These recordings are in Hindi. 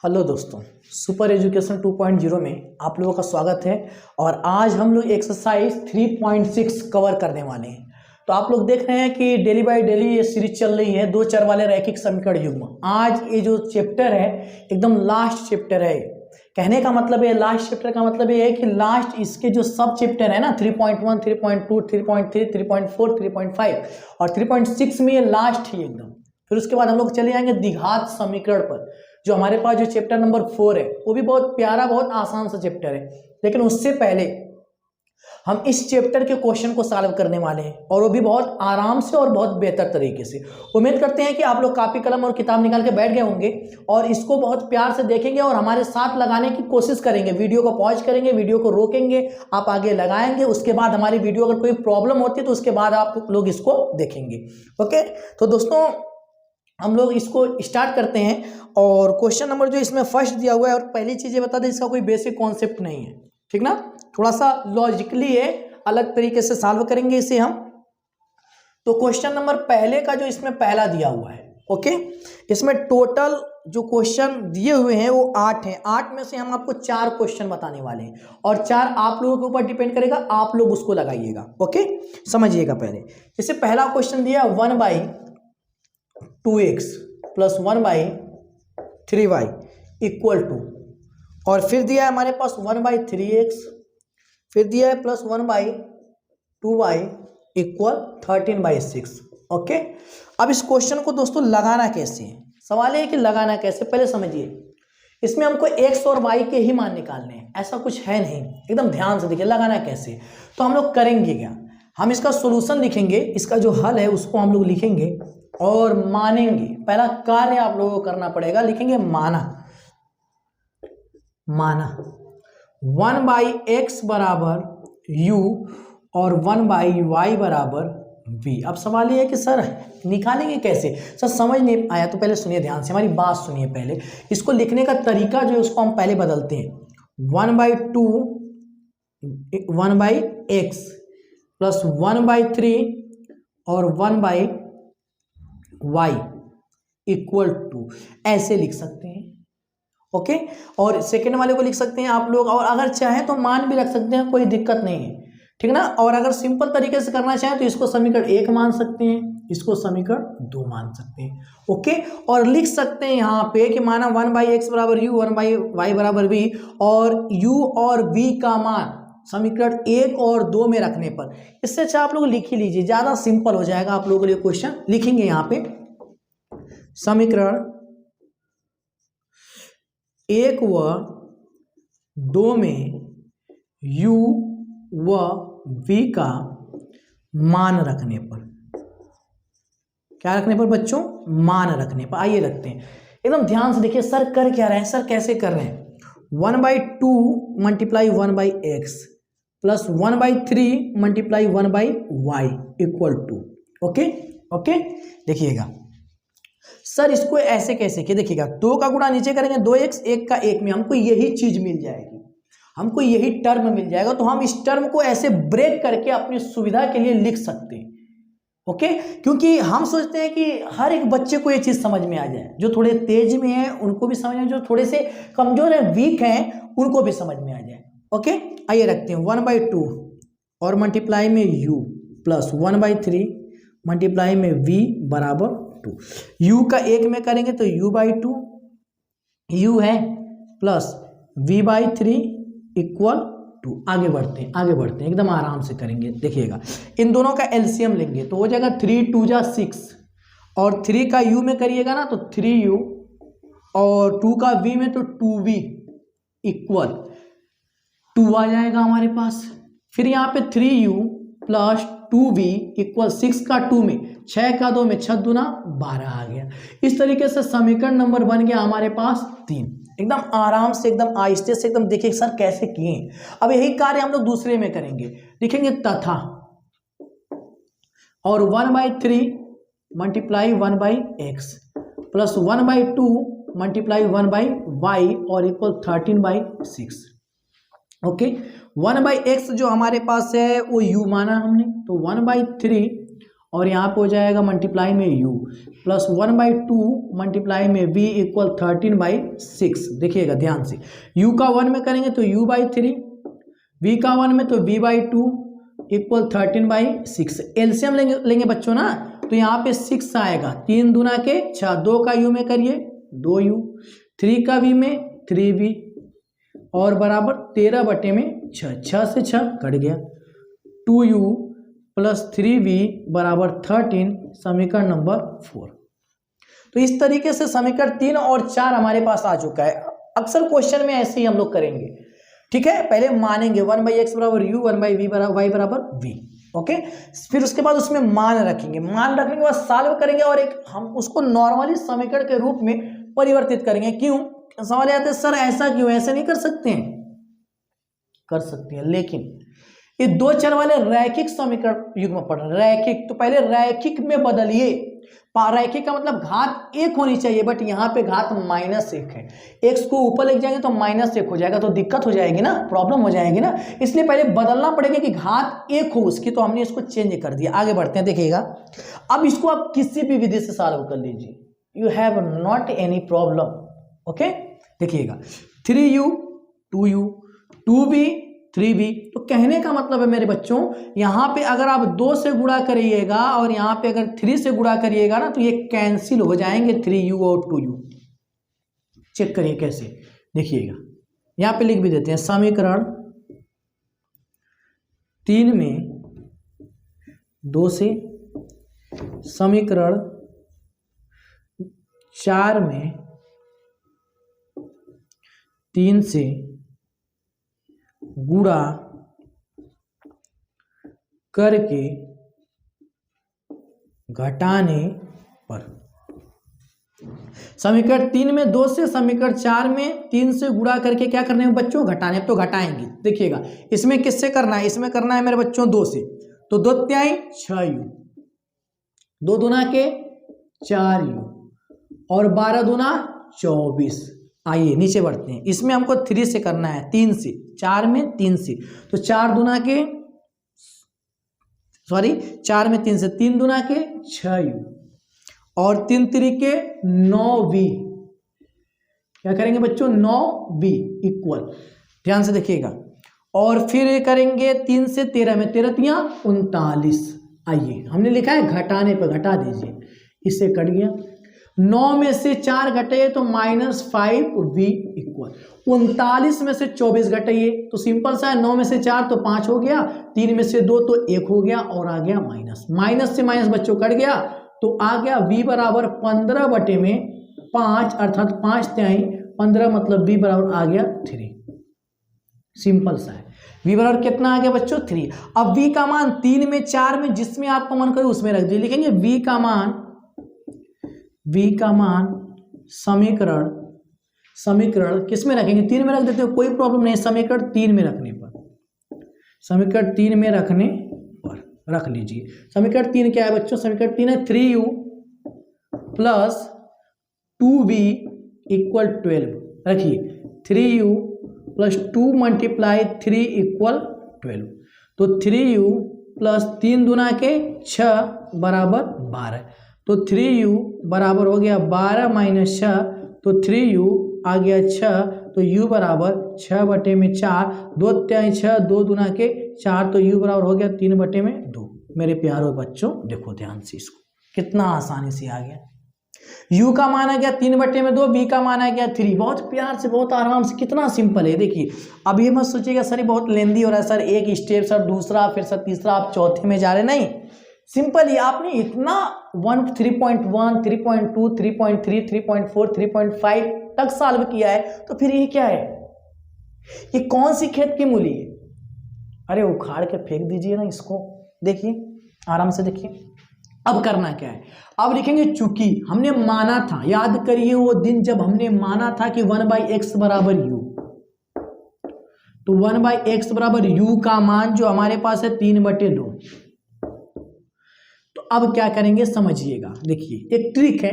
हेलो दोस्तों, सुपर एजुकेशन 2.0 में आप लोगों का स्वागत है। और आज हम लोग एक्सरसाइज 3.6 कवर करने वाले हैं। तो आप लोग देख रहे हैं कि डेली बाय डेली ये सीरीज चल रही है, 2 चर वाले रैखिक समीकरण युग्म। आज ये जो चैप्टर है एकदम लास्ट चैप्टर है। कहने का मतलब है लास्ट चैप्टर का मतलब ये है कि लास्ट इसके जो सब चैप्टर है ना 3.1, 3.2, 3.3, 3.4, 3.5 और 3.6 में ये लास्ट ही एकदम। फिर उसके बाद हम लोग चले जाएंगे द्विघात समीकरण पर, जो हमारे पास जो चैप्टर नंबर 4 है वो भी बहुत प्यारा बहुत आसान सा चैप्टर है। लेकिन उससे पहले हम इस चैप्टर के क्वेश्चन को सॉल्व करने वाले हैं, और वो भी बहुत आराम से और बहुत बेहतर तरीके से। उम्मीद करते हैं कि आप लोग कापी कलम और किताब निकाल के बैठ गए होंगे और इसको बहुत प्यार से देखेंगे और हमारे साथ लगाने की कोशिश करेंगे। वीडियो को पॉज करेंगे, वीडियो को रोकेंगे, आप आगे लगाएंगे। उसके बाद हमारी वीडियो अगर कोई प्रॉब्लम होती है तो उसके बाद आप लोग इसको देखेंगे। ओके, तो दोस्तों हम लोग इसको स्टार्ट करते हैं। और क्वेश्चन नंबर जो इसमें फर्स्ट दिया हुआ है, और पहली चीज़ ये बता दें इसका कोई बेसिक कॉन्सेप्ट नहीं है, ठीक ना। थोड़ा सा लॉजिकली है, अलग तरीके से सॉल्व करेंगे इसे हम। तो क्वेश्चन नंबर पहले का जो इसमें पहला दिया हुआ है, ओके, इसमें टोटल जो क्वेश्चन दिए हुए हैं वो 8 हैं। 8 में से हम आपको 4 क्वेश्चन बताने वाले हैं और 4 आप लोगों के ऊपर डिपेंड करेगा, आप लोग उसको लगाइएगा। ओके, समझिएगा। पहले जैसे पहला क्वेश्चन दिया 1/2x plus 1/3y equal to, और फिर दिया है हमारे पास 1/3x, फिर दिया है प्लस 1/2y इक्वल 13/6। ओके, अब इस क्वेश्चन को दोस्तों लगाना कैसे है, सवाल है कि लगाना कैसे। पहले समझिए, इसमें हमको x और y के ही मान निकालने हैं, ऐसा कुछ है नहीं। एकदम ध्यान से देखिए लगाना कैसे। तो हम लोग करेंगे क्या, हम इसका सॉल्यूशन लिखेंगे, इसका जो हल है उसको हम लोग लिखेंगे और मानेंगे। पहला कार्य आप लोगों को करना पड़ेगा, लिखेंगे माना। 1/x बराबर u और 1/y बराबर v। अब सवाल ये है कि सर निकालेंगे कैसे, सर समझ नहीं आया तो पहले सुनिए ध्यान से, हमारी बात सुनिए। पहले इसको लिखने का तरीका जो है उसको हम पहले बदलते हैं। 1/x प्लस 1/3 और 1/y इक्वल टू, ऐसे लिख सकते हैं। ओके, और सेकेंड वाले को लिख सकते हैं आप लोग, और अगर चाहें तो मान भी रख सकते हैं, कोई दिक्कत नहीं है, ठीक ना। और अगर सिंपल तरीके से करना चाहें तो इसको समीकरण 1 मान सकते हैं, इसको समीकरण 2 मान सकते हैं। ओके, और लिख सकते हैं यहाँ पे कि माना 1/x बराबर u, 1/y बराबर v, और u और v का मान समीकरण 1 और 2 में रखने पर। इससे अच्छा आप लोग लिख ही लीजिए, ज्यादा सिंपल हो जाएगा आप लोगों के लिए। क्वेश्चन लिखेंगे यहाँ पे समीकरण 1 व 2 में u व v का मान रखने पर। क्या रखने पर बच्चों, मान रखने पर। आइए रखते हैं, एकदम ध्यान से देखिए सर कर क्या रहे हैं, सर कैसे कर रहे हैं। 1/2 multiply 1/x plus 1/3 multiply 1/y equal to. Okay okay, देखिएगा सर इसको ऐसे कैसे किया, देखिएगा 2 का गुणा नीचे करेंगे 2x, 1 का 1 में हमको यही चीज मिल जाएगी, हमको यही टर्म मिल जाएगा। तो हम इस टर्म को ऐसे ब्रेक करके अपनी सुविधा के लिए लिख सकते हैं। ओके, क्योंकि हम सोचते हैं कि हर एक बच्चे को ये चीज समझ में आ जाए, जो थोड़े तेज में है उनको भी समझ में, जो थोड़े से कमजोर है वीक हैं उनको भी समझ में आ जाए। ओके, आइए रखते हैं 1/2 और मल्टीप्लाई में u प्लस 1/3 मल्टीप्लाई में v बराबर 2। u का 1 में करेंगे तो u/2 u है प्लस v/3 इक्वल टू। आगे बढ़ते हैं एकदम आराम से करेंगे। देखिएगा इन दोनों का एलसीएम लेंगे तो हो जाएगा 3 2 जा 6, और 3 का u में करिएगा ना तो 3u, और 2 का v में तो 2v इक्वल 2 आ जाएगा हमारे पास। फिर यहाँ पे 3u प्लस 2v इक्वल 6 का 2 में 6 का 2 में 6 दूना 12 आ गया। इस तरीके से समीकरण नंबर बन गया हमारे पास 3। एकदम आराम से, एकदम आहिस्ते से, एकदम देखिए सर कैसे किए। अब यही कार्य हम लोग दूसरे में करेंगे, लिखेंगे तथा, और 1/3 multiply 1/x plus 1/2 multiply 1/y और इक्वल 13/6। ओके, 1/x जो हमारे पास है वो u माना हमने, तो 1/3 और यहाँ पे हो जाएगा मल्टीप्लाई में u प्लस 1/2 मल्टीप्लाई में v इक्वल 13/6। देखिएगा ध्यान से, u का 1 में करेंगे तो u/3, v का 1 में तो v/2 इक्वल 13/6। एलसीएम लेंगे बच्चों ना, तो यहाँ पे 6 आएगा, 3 दूना के 6, 2 का u में करिए 2u, 3 का v में 3v और बराबर 13/6, 6 से 6 कट गया, 2u प्लस 3v बराबर 13, समीकरण नंबर 4। तो इस तरीके से समीकरण 3 और 4 हमारे पास आ चुका है। अक्सर क्वेश्चन में ऐसे ही हम लोग करेंगे, ठीक है। पहले मानेंगे 1/x बराबर u, 1/v बराबर y बराबर v, ओके। फिर उसके बाद उसमें मान रखेंगे, मान रखने के बाद सॉल्व करेंगे और एक हम उसको नॉर्मली समीकरण के रूप में परिवर्तित करेंगे। क्यों? सवाल आते हैं सर ऐसा क्यों, ऐसे नहीं कर सकते हैं? कर सकते हैं, लेकिन ये दो चर वाले रैखिक समीकरण युग्म पढ़ रहे, रैखिक, तो पहले रैखिक में बदलिए। रैखिक का मतलब घात 1 होनी चाहिए, बट यहाँ पे घात -1 है। x को ऊपर लेके जाएंगे तो -1 हो जाएगा, तो दिक्कत हो जाएगी ना, प्रॉब्लम हो जाएगी ना, इसलिए पहले बदलना पड़ेगा कि घात 1 हो उसकी। तो हमने इसको चेंज कर दिया। आगे बढ़ते हैं, देखिएगा। अब इसको आप किसी भी विधि से सॉल्व कर लीजिए, you have not any problem, okay. देखिएगा 3u 2u 2v 3v, तो कहने का मतलब है मेरे बच्चों, यहाँ पे अगर आप 2 से गुणा करिएगा और यहाँ पे अगर 3 से गुणा करिएगा ना, तो ये कैंसिल हो जाएंगे 3u और 2u। चेक करिए कैसे, देखिएगा यहाँ पे लिख भी देते हैं, समीकरण 3 में 2 से, समीकरण 4 में 3 से गुणा करके घटाने पर, समीकरण 3 में 2 से, समीकरण 4 में 3 से गुणा करके क्या करने में बच्चों, घटाने। तो घटाएंगे, देखिएगा इसमें किससे करना है, इसमें करना है मेरे बच्चों 2 से, तो 2 त्याई 6u, 2 दूना के 4u और 12 दूना 24। आइए नीचे बढ़ते हैं, इसमें हमको 3 से करना है, 3 से, 4 में 3 से, तो 4 दूना के 4 में 3 से, 3 दूना के 6u और 3 तिरिके 9v। क्या करेंगे बच्चों, 9v इक्वल, ध्यान से देखिएगा, और फिर ये करेंगे 3 से 13 में, 13 तिया 39। आइए हमने लिखा है घटाने पर, घटा दीजिए, इससे कट गया। 9 में से 4 घटाइए तो -5v इक्वल, 39 में से 24 घटाइए तो सिंपल सा है, 9 में से 4 तो 5 हो गया, 3 में से 2 तो 1 हो गया और आ गया माइनस, माइनस से माइनस बच्चों कट गया, तो आ गया v बराबर 15/5, अर्थात 5 तिहाई 15, मतलब v बराबर आ गया 3। सिंपल सा है, v बराबर कितना आ गया बच्चों, 3। अब v का मान 3 में 4 में जिसमें आपको मन करे उसमें रख दीजिए, लिखेंगे v का मान समीकरण किस में रखेंगे, 3 में रख देते हो, कोई प्रॉब्लम नहीं, समीकरण 3 में रखने पर, समीकरण 3 में रखने पर रख लीजिए। समीकरण 3 क्या है बच्चों, समीकरण 3 है 3u प्लस 2v इक्वल 12। रखिए 3u प्लस 2 मल्टीप्लाई 3 इक्वल 12, तो 3u प्लस 3 दूना के 6 बराबर 12, तो 3u बराबर हो गया 12 - 6, तो 3u आ गया 6, तो u बराबर 6/4, 2 त्याई 6, 2 दूना के 4, तो u बराबर हो गया 3/2। मेरे प्यारे बच्चों देखो ध्यान से, इसको कितना आसानी से आ गया। u का मान आ गया 3/2, v का मान आ गया 3। बहुत प्यार से, बहुत आराम से, कितना सिंपल है। देखिए अब ये मत सोचिएगा सर ये बहुत लेंदी हो रहा है, सर एक स्टेप, सर दूसरा, फिर सर तीसरा, आप चौथे में जा रहे, नहीं, सिंपल ही आपने इतना 3.1, 3.2, 3.3, 3.4, 3.5 तक सॉल्व किया है, तो फिर ये क्या है, ये कौन सी खेत की मूली है? अरे उखाड़ के फेंक दीजिए ना इसको। देखिए आराम से देखिए, अब करना क्या है, अब लिखेंगे चूंकि हमने माना था, याद करिए वो दिन जब हमने माना था कि 1/x बराबर u, तो 1/x बराबर u का मान जो हमारे पास है 3/2। तो अब क्या करेंगे समझिएगा, देखिए एक ट्रिक है,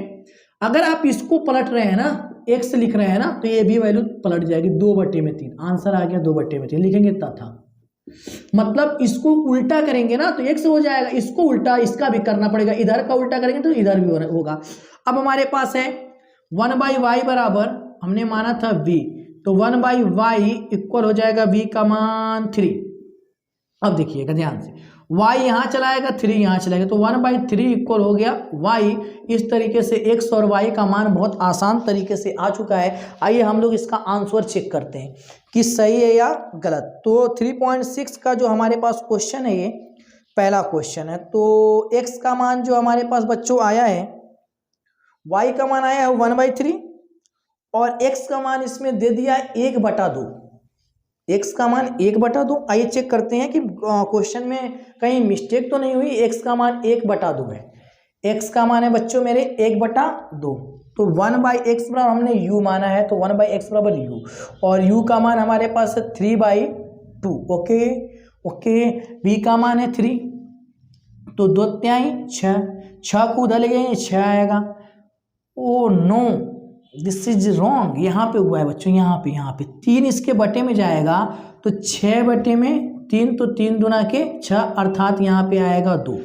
अगर आप इसको पलट रहे हैं ना, x लिख रहे हैं ना, तो ये भी वैल्यू पलट जाएगी 2/3। आंसर आ गया 2/3, लिखेंगे तथा मतलब इसको उल्टा करेंगे ना तो x हो जाएगा, इसको उल्टा इसका भी करना पड़ेगा, इधर का उल्टा करेंगे तो इधर भी होगा। अब हमारे पास है 1/y बराबर हमने माना था v, तो 1/y इक्वल हो जाएगा v का मान 3। अब देखिएगा ध्यान से, y यहाँ चलाएगा 3 यहाँ चलाएगा, तो 1/3 इक्वल हो गया y। इस तरीके से x और y का मान बहुत आसान तरीके से आ चुका है। आइए हम लोग इसका आंसर चेक करते हैं कि सही है या गलत। तो 3.6 का जो हमारे पास क्वेश्चन है, ये पहला क्वेश्चन है। तो x का मान जो हमारे पास बच्चों आया है, y का मान आया है 1/3 और x का मान इसमें दे दिया 1/2। x का मान 1/2। आइए चेक करते हैं कि क्वेश्चन में कहीं मिस्टेक तो नहीं हुई। x का मान 1/2 है, x का मान है बच्चों मेरे 1/2। तो 1/x बराबर हमने u माना है, तो 1/x बराबर u, और u का मान हमारे पास है 3/2। ओके ओके, v का मान है 3, तो 2 तिहाई 6, 6 को उधर ले जाएंगे 6 आएगा। Oh no, this is wrong. यहाँ पे हुआ है बच्चों, यहाँ पे 3 इसके बटे में जाएगा, तो 6 बटे में 3, तो 3 दूना के 6, अर्थात यहाँ पे आएगा 2।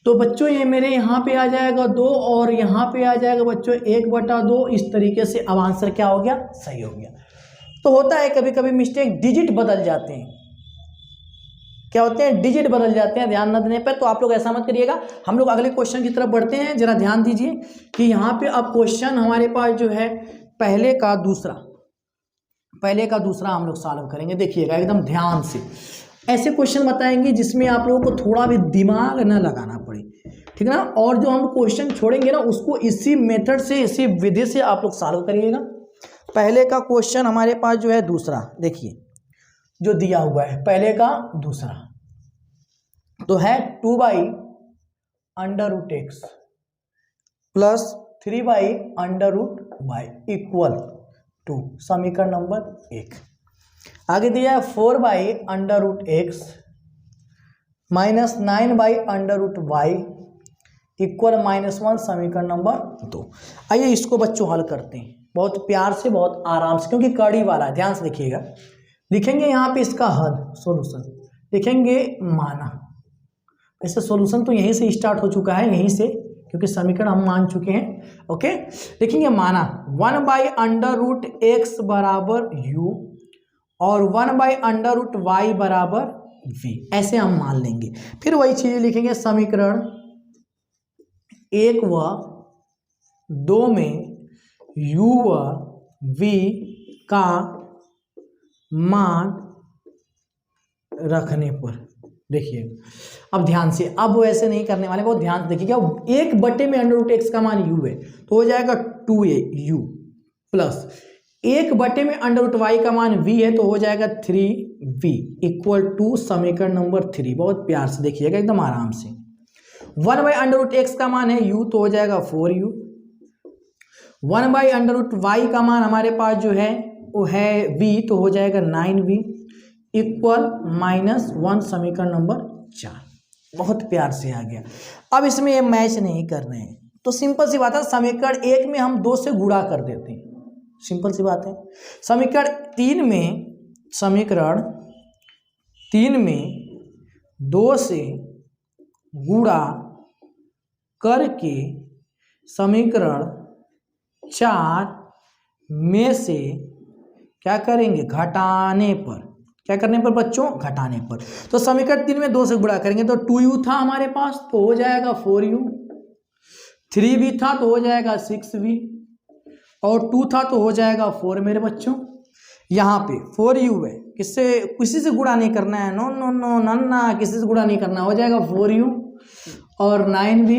तो बच्चों ये मेरे यहाँ पे आ जाएगा 2 और यहाँ पे आ जाएगा बच्चों 1/2। इस तरीके से अब आंसर क्या हो गया, सही हो गया। तो होता है कभी कभी मिस्टेक, डिजिट बदल जाते हैं, क्या होते हैं, डिजिट बदल जाते हैं ध्यान न देने पर। तो आप लोग ऐसा मत करिएगा। हम लोग अगले क्वेश्चन की तरफ बढ़ते हैं। जरा ध्यान दीजिए कि यहाँ पे अब क्वेश्चन हमारे पास जो है पहले का दूसरा हम लोग सॉल्व करेंगे। देखिएगा एकदम ध्यान से, ऐसे क्वेश्चन बताएंगे जिसमें आप लोगों को थोड़ा भी दिमाग न लगाना पड़े, ठीक है ना। और जो हम क्वेश्चन छोड़ेंगे ना उसको इसी मेथड से, इसी विधि से आप लोग सॉल्व करिएगा। पहले का क्वेश्चन हमारे पास जो है दूसरा, देखिए जो दिया हुआ है पहले का दूसरा, तो है 2/√x plus 3/√y equal to समीकरण नंबर 1। आगे दिया है 4/√x माइनस 9/√y इक्वल -1 समीकरण नंबर 2। आइए इसको बच्चों हल करते हैं बहुत प्यार से, बहुत आराम से, क्योंकि कड़ी वाला है। ध्यान से देखिएगा, लिखेंगे यहाँ पे इसका हल, सॉल्यूशन लिखेंगे माना। वैसे सॉल्यूशन तो यहीं से स्टार्ट हो चुका है, यहीं से, क्योंकि समीकरण हम मान चुके हैं। ओके, लिखेंगे माना 1/√x बराबर u और 1/√y बराबर v, ऐसे हम मान लेंगे। फिर वही चीज लिखेंगे समीकरण 1 व 2 में u व v का मान रखने पर। देखिए अब ध्यान से, अब वो ऐसे नहीं करने वाले, बहुत ध्यान से देखिएगा। 1/√x का मान u है तो हो जाएगा 2u प्लस 1/√y का मान v है तो हो जाएगा 3v इक्वल टू समीकरण नंबर 3। बहुत प्यार से देखिएगा एकदम आराम से। 1/√x का मान है u तो हो जाएगा 4u। 1/√y का मान हमारे पास जो है वो है v तो हो जाएगा 9v इक्वल -1 समीकरण नंबर 4। बहुत प्यार से आ गया। अब इसमें ये मैच नहीं कर रहे हैं तो सिंपल सी बात है, समीकरण 1 में हम 2 से गुणा कर देते हैं, सिंपल सी बात है। समीकरण 3 में 2 से गुणा करके समीकरण 4 में से क्या करेंगे, घटाने पर। क्या करने पर बच्चों, घटाने पर। तो समीकरण 3 में 2 से गुणा करेंगे तो 2u था हमारे पास तो हो जाएगा 4u, 3v था तो हो जाएगा 6v और 2 था तो हो जाएगा 4 मेरे बच्चों। यहाँ पे 4u है, किसी से गुणा नहीं करना है, नो नन्ना, किसी से गुणा नहीं करना, हो जाएगा 4u और 9v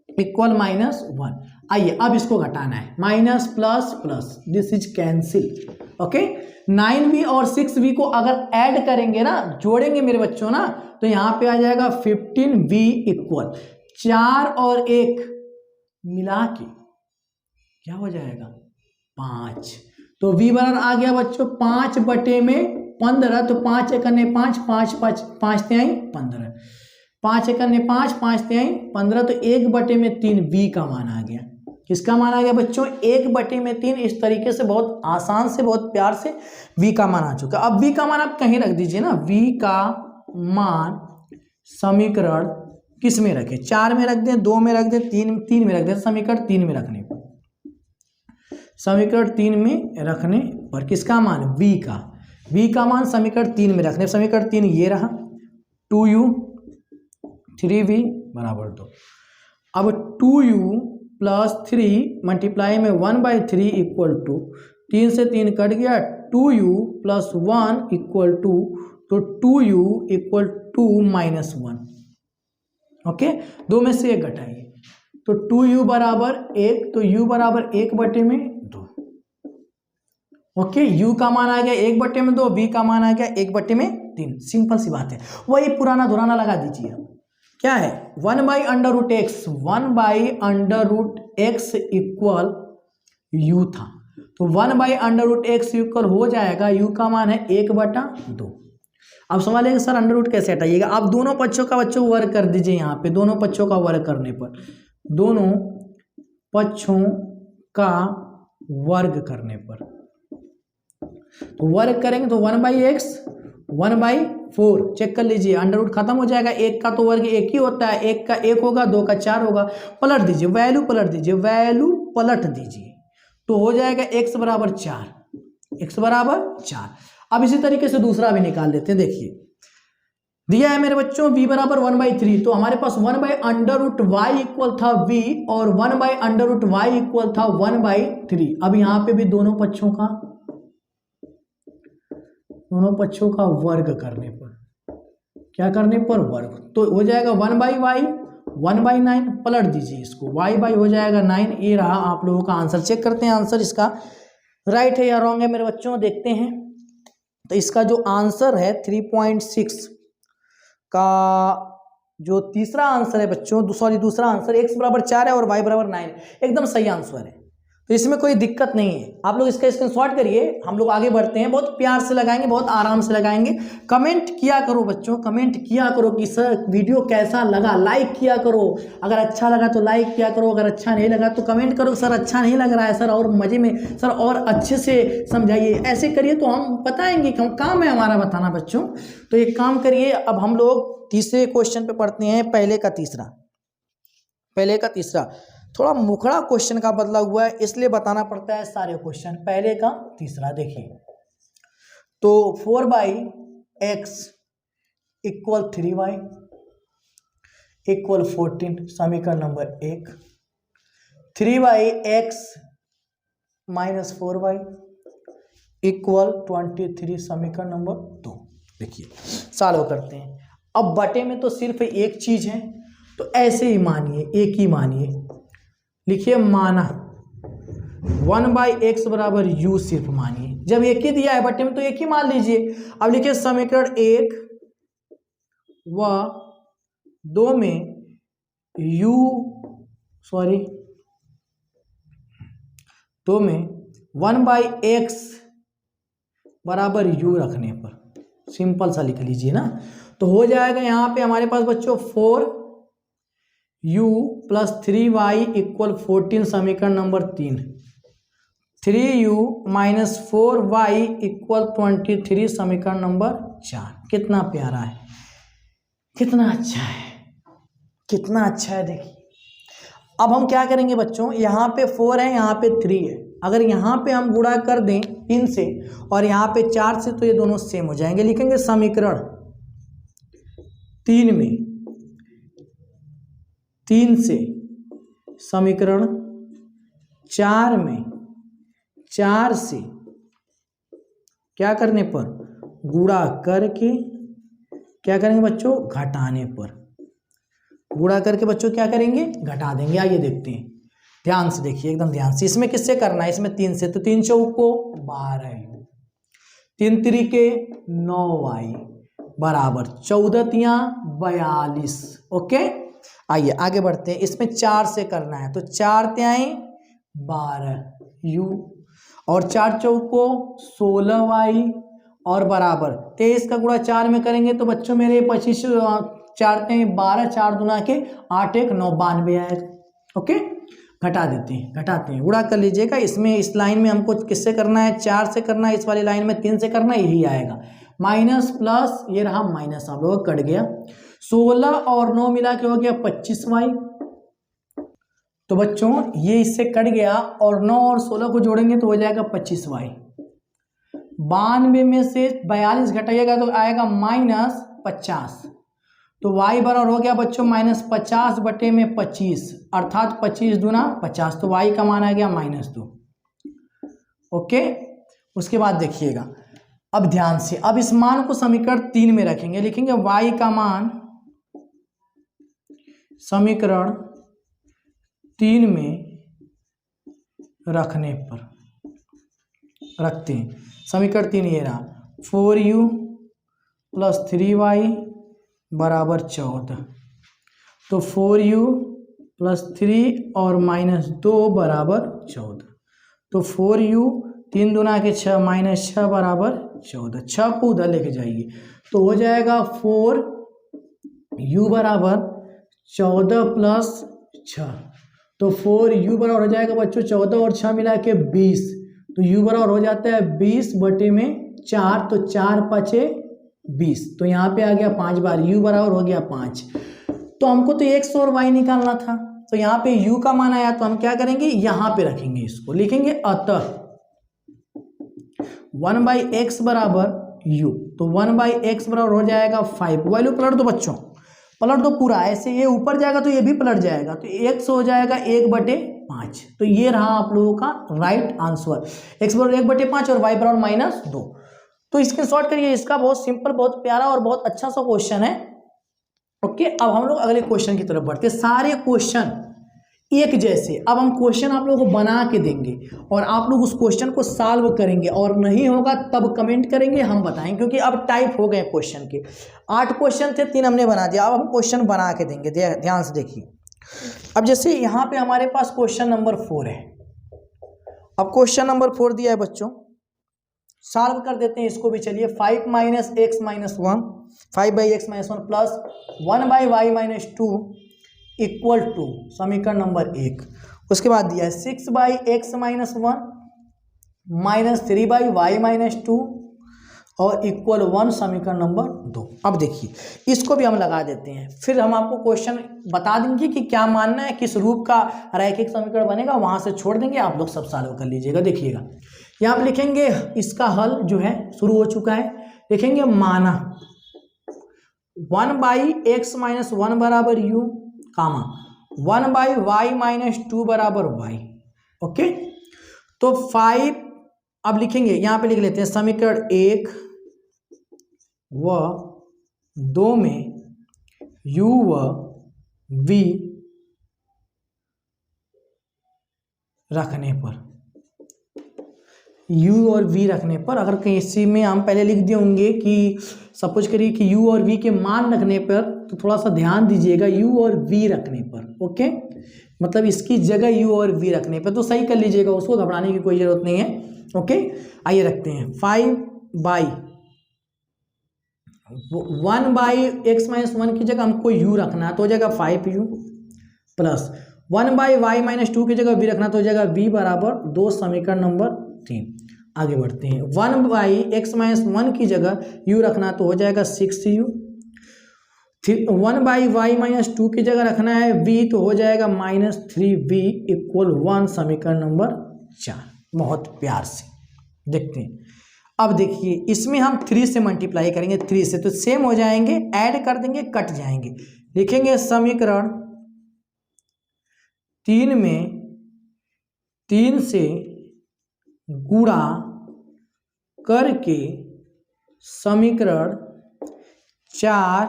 इक्वल -1। आइए अब इसको घटाना है, minus plus plus, this is cancel. Okay, 9v और 6v को अगर ऐड करेंगे ना, जोड़ेंगे मेरे बच्चों ना, तो यहाँ पे आ जाएगा 15v इक्वल 4 और 1 मिला के क्या हो जाएगा 5। तो v बराबर आ गया बच्चों 5/15, तो 5 एकने 5, 5 तिहाई 15, 5 एकने 5, 5 तिहाई 15, तो 1/3 v का मान आ गया। किसका मान आ गया बच्चों 1/3। इस तरीके से बहुत आसान से बहुत प्यार से v का मान आ चुका। अब v का मान आप कहीं रख दीजिए ना, v का मान समीकरण किस में रखें, 4 में रख दें, 2 में रख दें, 3 में रख दें। समीकरण 3 में रखने पर, समीकरण 3 में रखने पर किसका मान v का मान समीकरण 3 में रखने। समीकरण 3 ये रहा 2u 3v बराबर 2। अब 2u प्लस 3 मल्टीप्लाई में 1/3 इक्वल टू 3 से 3 कट गया 2u प्लस 1 इक्वल टू, तो 2u इक्वल टू -1। ओके, 2 में से 1 घटाइए तो 2u बराबर 1, तो u बराबर 1/2। ओके, u का मान आ गया 1/2, v का मान आ गया 1/3। सिंपल सी बात है, वही पुराना धुराना लगा दीजिए। क्या है 1/√x, 1/√x इक्वल u था, तो 1/√x इक्वल हो जाएगा u का मान है 1/2। अब सवाल है कि सर अंडर रूट कैसे हटाइएगा। आप दोनों पक्षों का बच्चों वर्ग कर दीजिए। यहाँ पे दोनों पक्षों का वर्ग करने पर, दोनों पक्षों का वर्ग करने पर, तो वर्ग करेंगे तो 1/x 1/4। चेक कर लीजिए, अंडर रूट खत्म हो जाएगा। एक का तो वर्ग एक ही होता है, एक का 1 होगा, 2 का 4 होगा। पलट दीजिए, वैल्यू पलट दीजिए, वैल्यू पलट दीजिए तो हो जाएगा x बराबर 4, x बराबर 4। अब इसी तरीके से दूसरा भी निकाल लेते हैं। देखिए दिया है मेरे बच्चों v बराबर 1/3, तो हमारे पास 1/√y इक्वल था v और 1/√y इक्वल था 1/3। अब यहाँ पे भी दोनों पक्षों का वर्ग करने पर, क्या करने पर वर्ग, तो हो जाएगा 1/y 1/9। पलट दीजिए इसको, y हो जाएगा 9। ये रहा आप लोगों का आंसर। चेक करते हैं आंसर इसका राइट है या रॉन्ग है मेरे बच्चों, देखते हैं। तो इसका जो आंसर है 3.6 का जो तीसरा आंसर है बच्चों, दूसरा आंसर x बराबर 4 है और y बराबर 9, एकदम सही आंसर है। तो इसमें कोई दिक्कत नहीं है। आप लोग इसका स्क्रीनशॉट करिए, हम लोग आगे बढ़ते हैं। बहुत प्यार से लगाएंगे, बहुत आराम से लगाएंगे। कमेंट किया करो बच्चों, कमेंट किया करो कि सर वीडियो कैसा लगा, लाइक किया करो। अगर अच्छा लगा तो लाइक किया करो, अगर अच्छा नहीं लगा तो कमेंट करो सर अच्छा नहीं लग रहा है सर, और मज़े में सर और अच्छे से समझाइए। ऐसे करिए तो हम बताएंगे, काम है हमारा बताना बच्चों। तो एक काम करिए, अब हम लोग तीसरे क्वेश्चन पे पढ़ते हैं। पहले का तीसरा थोड़ा मुखड़ा क्वेश्चन का बदला हुआ है, इसलिए बताना पड़ता है सारे क्वेश्चन। पहले का तीसरा देखिए, तो 4/x इक्वल 3y इक्वल 14, समीकरण number 1। 3x minus 4y equal 23, समीकरण नंबर 2। देखिए सॉल्व करते हैं। अब बटे में तो सिर्फ एक चीज है, तो ऐसे ही मानिए, एक ही मानिए। लिखिए माना 1/x बराबर u, सिर्फ मानिए। जब एक ही दिया है बटे में तो एक ही मान लीजिए। अब लिखिए समीकरण 1 व 2 में दो में 1/x बराबर u रखने पर, सिंपल सा लिख लीजिए ना, तो हो जाएगा यहाँ पे हमारे पास बच्चों 4u प्लस 3y इक्वल 14, समीकरण number 3। 3u minus 4y equal 23, समीकरण नंबर 4। कितना प्यारा है, कितना अच्छा है, कितना अच्छा है। देखिए अब हम क्या करेंगे बच्चों, यहाँ पे 4 है, यहाँ पे 3 है। अगर यहाँ पे हम गुणा कर दें 3 से और यहाँ पे 4 से, तो ये दोनों सेम हो जाएंगे। लिखेंगे समीकरण 3 में 3 से, समीकरण 4 में 4 से क्या करने पर, गुणा करके क्या करेंगे बच्चों, घटाने पर। गुणा करके बच्चों क्या करेंगे, घटा देंगे। आइए देखते हैं, ध्यान से देखिए, एकदम ध्यान से। इसमें किससे करना है, इसमें 3 से, तो 3 चौको 12u, 3 त्रिके 9y बराबर 14 तियां 42। ओके, आइए आगे बढ़ते हैं। इसमें 4 से करना है, तो 4 त्याई 12u और 4 चौको 16y और बराबर 23 का गुणा 4 में करेंगे तो बच्चों मेरे 25, 4 त्याई 12, 4 दूना के 8 1 9 92 आएगा। ओके, घटाते हैं, गुणा कर लीजिएगा। इसमें इस लाइन में हमको किससे करना है, 4 से करना है, इस वाली लाइन में 3 से करना है, यही आएगा। माइनस प्लस ये रहा माइनस, आप लोग कट गया। 16 और 9 मिला के हो गया 25y। तो बच्चों ये इससे कट गया और 9 और 16 को जोड़ेंगे तो हो जाएगा 25y। 92 में से 42 घटाइएगा तो आएगा -50। तो y बराबर हो गया बच्चों -50 बटे में 25, अर्थात 25 दूना 50। तो y का मान आ गया -2। ओके, उसके बाद देखिएगा, अब ध्यान से, अब इस मान को समीकरण 3 में रखेंगे। लिखेंगे y का मान समीकरण 3 में रखने पर, रखते हैं। समीकरण 3 ये रहा, 4u + 3y बराबर 14। तो 4u + 3 और -2 बराबर 14। तो 4u 3 दूना के 6 -6 बराबर 14। 6 को उधर लेके जाइए तो हो जाएगा 4u बराबर 14 + 6। तो 4u बराबर हो जाएगा बच्चों 14 और 6 मिला के 20। तो u बराबर हो जाता है 20 बटे में 4। तो 4 5 20। तो यहाँ पे आ गया 5 बार, u बराबर हो गया 5। तो हमको तो x और y निकालना था, तो यहाँ पे u का मान आया तो हम क्या करेंगे, यहाँ पे रखेंगे, इसको लिखेंगे अतः 1/x बराबर u। तो 1/x बराबर हो जाएगा 5। वैल्यू पलट दो बच्चों, पलट दो पूरा, ऐसे ये ऊपर जाएगा तो ये भी पलट जाएगा। तो x हो जाएगा 1/5। तो ये रहा आप लोगों का राइट आंसर, x बराबर 1/5 और y बराबर -2। तो इसके शॉर्ट करिए, इसका बहुत सिंपल, बहुत प्यारा और बहुत अच्छा सा क्वेश्चन है। ओके, अब हम लोग अगले क्वेश्चन की तरफ बढ़ते हैं। सारे क्वेश्चन एक जैसे, अब हम क्वेश्चन आप लोगों को बना के देंगे और आप लोग उस क्वेश्चन को सॉल्व करेंगे, और नहीं होगा तब कमेंट करेंगे, हम बताएंगे, क्योंकि अब टाइप हो गए क्वेश्चन के। 8 क्वेश्चन थे, 3 हमने बना दिया, अब हम क्वेश्चन बना के देंगे। ध्यान से देखिए, अब जैसे यहाँ पे हमारे पास क्वेश्चन नंबर 4 है। अब क्वेश्चन नंबर 4 दिया है बच्चों, सॉल्व कर देते हैं इसको भी। चलिए, 5 - x - 1 5/x - 1 plus 1/y - 2 equal to समीकरण नंबर 1। उसके बाद दिया है 6/x - 1 माइनस 3/y - 2 और इक्वल 1 समीकरण नंबर 2। अब देखिए, इसको भी हम लगा देते हैं, फिर हम आपको क्वेश्चन बता देंगे कि क्या मानना है, किस रूप का रैखिक समीकरण बनेगा, वहां से छोड़ देंगे, आप लोग सब सॉल्व कर लीजिएगा। देखिएगा, यहाँ पे लिखेंगे इसका हल जो है शुरू हो चुका है। लिखेंगे माना 1/x - 1 बराबर u, कामा 1/y - 2 बराबर y। ओके, तो 5, अब लिखेंगे, यहाँ पे लिख लेते हैं समीकरण 1 व 2 में u व v रखने पर, u और v रखने पर, अगर किसी में हम पहले लिख दिए होंगे कि सपोज करिए कि u और v के मान रखने पर, तो थोड़ा सा ध्यान दीजिएगा, u और v रखने पर। ओके, मतलब इसकी जगह u और v रखने पर, तो सही कर लीजिएगा, उसको घबराने की कोई जरूरत नहीं है। ओके, आइए रखते हैं 1/x - 1 की जगह हमको u रखना है, तो हो जाएगा 5u प्लस 1/y - 2 की जगह v रखना, तो हो जाएगा v बराबर 2 समीकरण नंबर 3। आगे बढ़ते हैं, 1/x - 1 की जगह u रखना, तो हो जाएगा 6u। 1/y - 2 की जगह रखना है v, तो हो जाएगा -3v इक्वल 1 समीकरण नंबर 4। बहुत प्यार से देखते हैं। अब देखिए, इसमें हम 3 से मल्टीप्लाई करेंगे, 3 से, तो सेम हो जाएंगे, ऐड कर देंगे, कट जाएंगे। लिखेंगे समीकरण 3 में 3 से गुणा करके समीकरण 4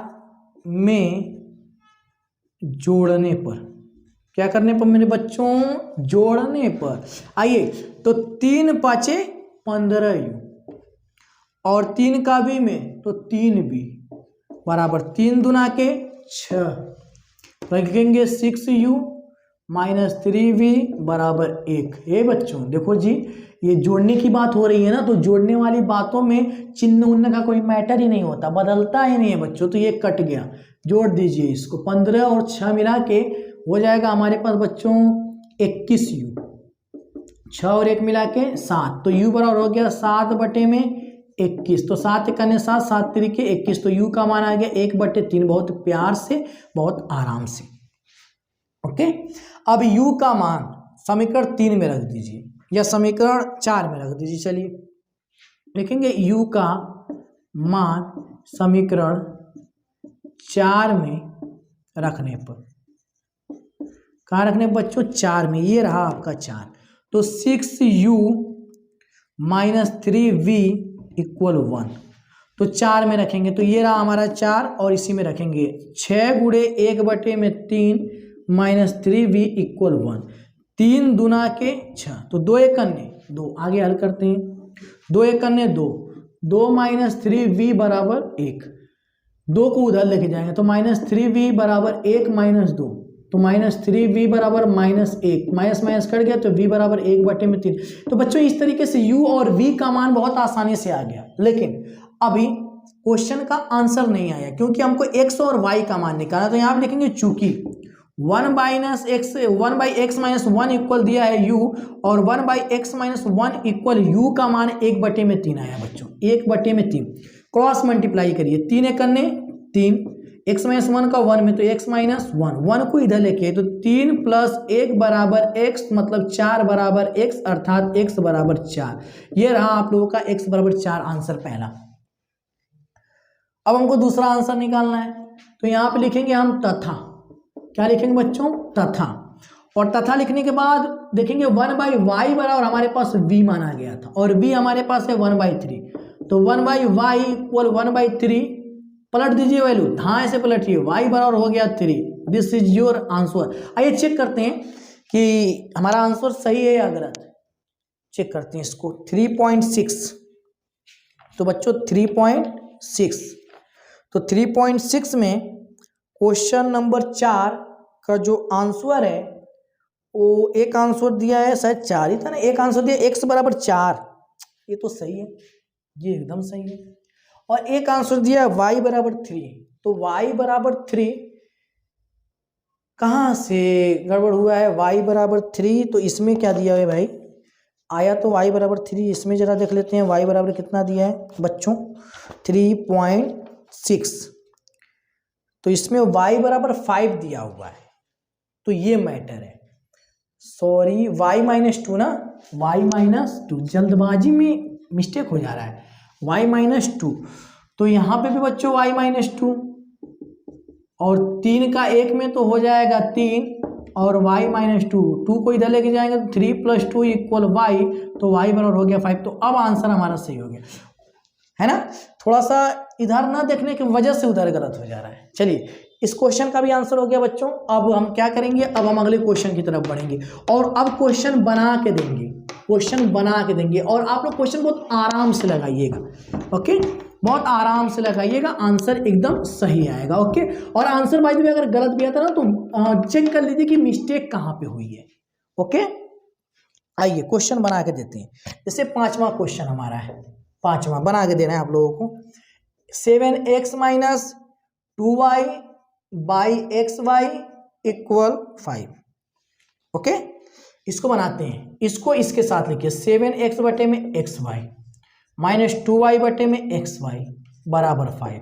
में जोड़ने पर, क्या करने पर मेरे बच्चों, जोड़ने पर। आइए, तो 3 × 5 = 15u और 3 का भी में, तो 3v बराबर 3 दूना के 6। रखेंगे 6u - 3v बराबर 1। ये बच्चों देखो जी, ये जोड़ने की बात हो रही है ना, तो जोड़ने वाली बातों में चिन्ह उन्न का कोई मैटर ही नहीं होता, बदलता ही नहीं है बच्चों। तो ये कट गया, जोड़ दीजिए इसको, 15 और 6 मिला के हो जाएगा हमारे पास बच्चों 21u, 6 और 1 मिला के 7, तो u बराबर हो गया 7/21। तो 7 एकने 7, 7 तिरिके 21, तो u का मान आ गया 1/3। बहुत प्यार से, बहुत आराम से। ओके, अब u का मान समीकरण 3 में रख दीजिए या समीकरण 4 में रख दीजिए। चलिए लिखेंगे u का मान समीकरण 4 में रखने पर, कहाँ रखने बच्चों? 4 में। ये रहा आपका 4, तो 6u माइनस 3v इक्वल 1, तो 4 में रखेंगे तो ये रहा हमारा 4, और इसी में रखेंगे 6 गुणे 1/3 माइनस 3v इक्वल 1, 3 दूना के 6, तो 2 एकन्ने 2, आगे हल करते हैं। 2 एकन्ने 2, 2 माइनस 3v बराबर 1, 2 को उधर लेके जाएंगे तो माइनस 3v बराबर 1 माइनस 2, तो माइनस 3v बराबर -1, माइनस माइनस कट गया तो v बराबर 1/3। तो बच्चों इस तरीके से u और v का मान बहुत आसानी से आ गया, लेकिन अभी क्वेश्चन का आंसर नहीं आया क्योंकि हमको x और y का मान निकालना। तो यहाँ पे लिखेंगे चूंकि 1/x माइनस 1 इक्वल दिया है u और 1/x माइनस 1 इक्वल u का मान 1/3 आया बच्चों, 1/3। क्रॉस मल्टीप्लाई करिए, 3 एकन्ने 3, x माइनस 1 का 1 में तो x माइनस 1 को इधर लेके, तो 3 + 1 बराबर x, मतलब 4 बराबर x, अर्थात x बराबर 4। ये रहा आप लोगों का x बराबर 4 आंसर पहला। अब हमको दूसरा आंसर निकालना है, तो यहाँ पे लिखेंगे हम तथा। क्या लिखेंगे बच्चों? तथा। और तथा लिखने के बाद देखेंगे 1/y बराबर हमारे पास v माना गया था और v हमारे पास है 1/3, तो 1/y इक्वल 1/3, पलट दीजिए वैल्यू, हाँ ऐसे पलटिए, y बराबर हो गया 3। This is your answer. आइए चेक करते हैं कि हमारा आंसर सही है या गलत। चेक करते हैं इसको। 3.6, तो बच्चों 3.6, तो 3.6 में क्वेश्चन नंबर 4 का जो आंसर है वो एक आंसर दिया है, शायद 4 ही था ना, एक आंसर दिया x बराबर 4, ये तो सही है, ये एकदम सही है। और एक आंसर दिया है y बराबर 3, तो y बराबर 3 कहाँ से गड़बड़ हुआ है? y बराबर 3, तो इसमें क्या दिया है भाई? आया तो y बराबर 3, इसमें जरा देख लेते हैं y बराबर कितना दिया है बच्चों? 3.6, तो इसमें y बराबर 5 दिया हुआ है, तो ये मैटर है। सॉरी, y-2 ना, y-2, जल्दबाजी में मिस्टेक हो जा रहा है, y-2, तो यहाँ पे भी बच्चों y-2, और 3 का 1 में तो हो जाएगा 3, और y-2, 2 को इधर लेके जाएंगे तो 3 + 2 इक्वल y, तो y बराबर हो गया 5। तो अब आंसर हमारा सही हो गया है ना। थोड़ा सा इधर ना देखने की वजह से उधर गलत हो जा रहा है। चलिए इस क्वेश्चन का भी आंसर हो गया बच्चों। अब हम क्या करेंगे? अब हम अगले क्वेश्चन की तरफ बढ़ेंगे और अब क्वेश्चन बना के देंगे, क्वेश्चन बना के देंगे, और आप लोग क्वेश्चन बहुत आराम से लगाइएगा। ओके, बहुत आराम से लगाइएगा, आंसर एकदम सही आएगा। ओके, और आंसर बाय द वे अगर गलत भी आता ना तो चेक कर लीजिए कि मिस्टेक कहाँ पे हुई है। ओके, आइए क्वेश्चन बना के देते हैं। जैसे 5वां क्वेश्चन हमारा है, 5वां बना के देना है आप लोगों को। 7x minus 2y by xy equal 5। Okay, इसको बनाते हैं, इसको इसके साथ लिखिए, 7x बटे में xy माइनस 2y बटे में xy बराबर 5।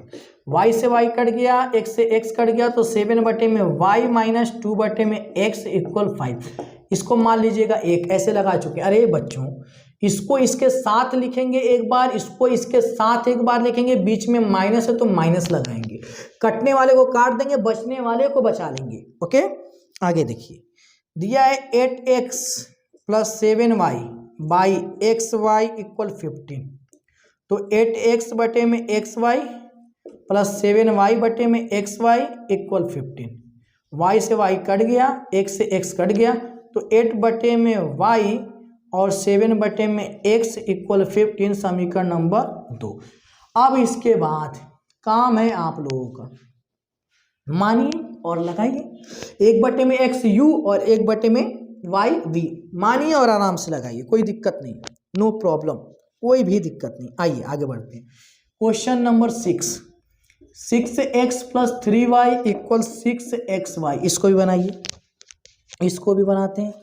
y से y कट गया, x से x कट गया, तो 7 बटे में y माइनस 2 बटे में x इक्वल 5। इसको मान लीजिएगा 1, ऐसे लगा चुके। अरे बच्चों, इसको इसके साथ लिखेंगे एक बार, इसको इसके साथ एक बार लिखेंगे, बीच में माइनस है तो माइनस लगाएंगे, कटने वाले को काट देंगे, बचने वाले को बचा लेंगे। ओके, आगे देखिए, दिया है 8x plus 7y by xy equal 15, तो 8x बटे में xy प्लस 7y बटे में xy इक्वल 15। y से y कट गया, x से x कट गया, तो 8 बटे में y और 7 बटे में x इक्वल 15, समीकरण नंबर 2। अब इसके बाद काम है आप लोगों का, मानिए और लगाइए। 1 बटे में x u और 1 बटे में y v, मानिए और आराम से लगाइए, कोई दिक्कत नहीं, नो प्रॉब्लम, कोई भी दिक्कत नहीं। आइए आगे बढ़ते हैं। Question number 6, 6x plus 3y equal 6xy, इसको भी बनाइए, इसको भी बनाते हैं।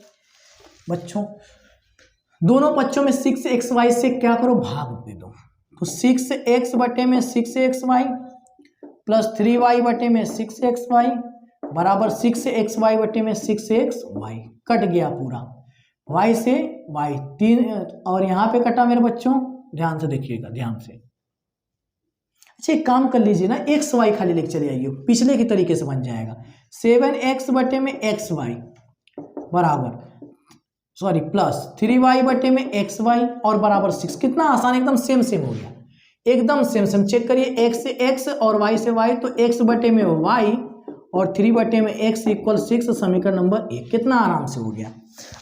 बच्चों दोनों पक्षों में 6xy से क्या करो, भाग दे दो। तो 6x बटे में 6xy प्लस 3y बटे में 6xy बराबर 6xy बटे में 6xy, कट गया पूरा y से y, 3 और यहाँ पे कटा मेरे बच्चों, ध्यान से देखिएगा, ध्यान से। अच्छा एक काम कर लीजिए ना, xy खाली लेके चले आइए, पिछले की तरीके से बन जाएगा। 7x बटे में xy बराबर सॉरी प्लस 3y बटे में xy और बराबर 6। कितना आसान, एकदम सेम सेम हो गया, एकदम सेम सेम। चेक करिए, x से x और y से y, तो x बटे में y और 3 बटे में x इक्वल 6, समीकरण नंबर 1। कितना आराम से हो गया।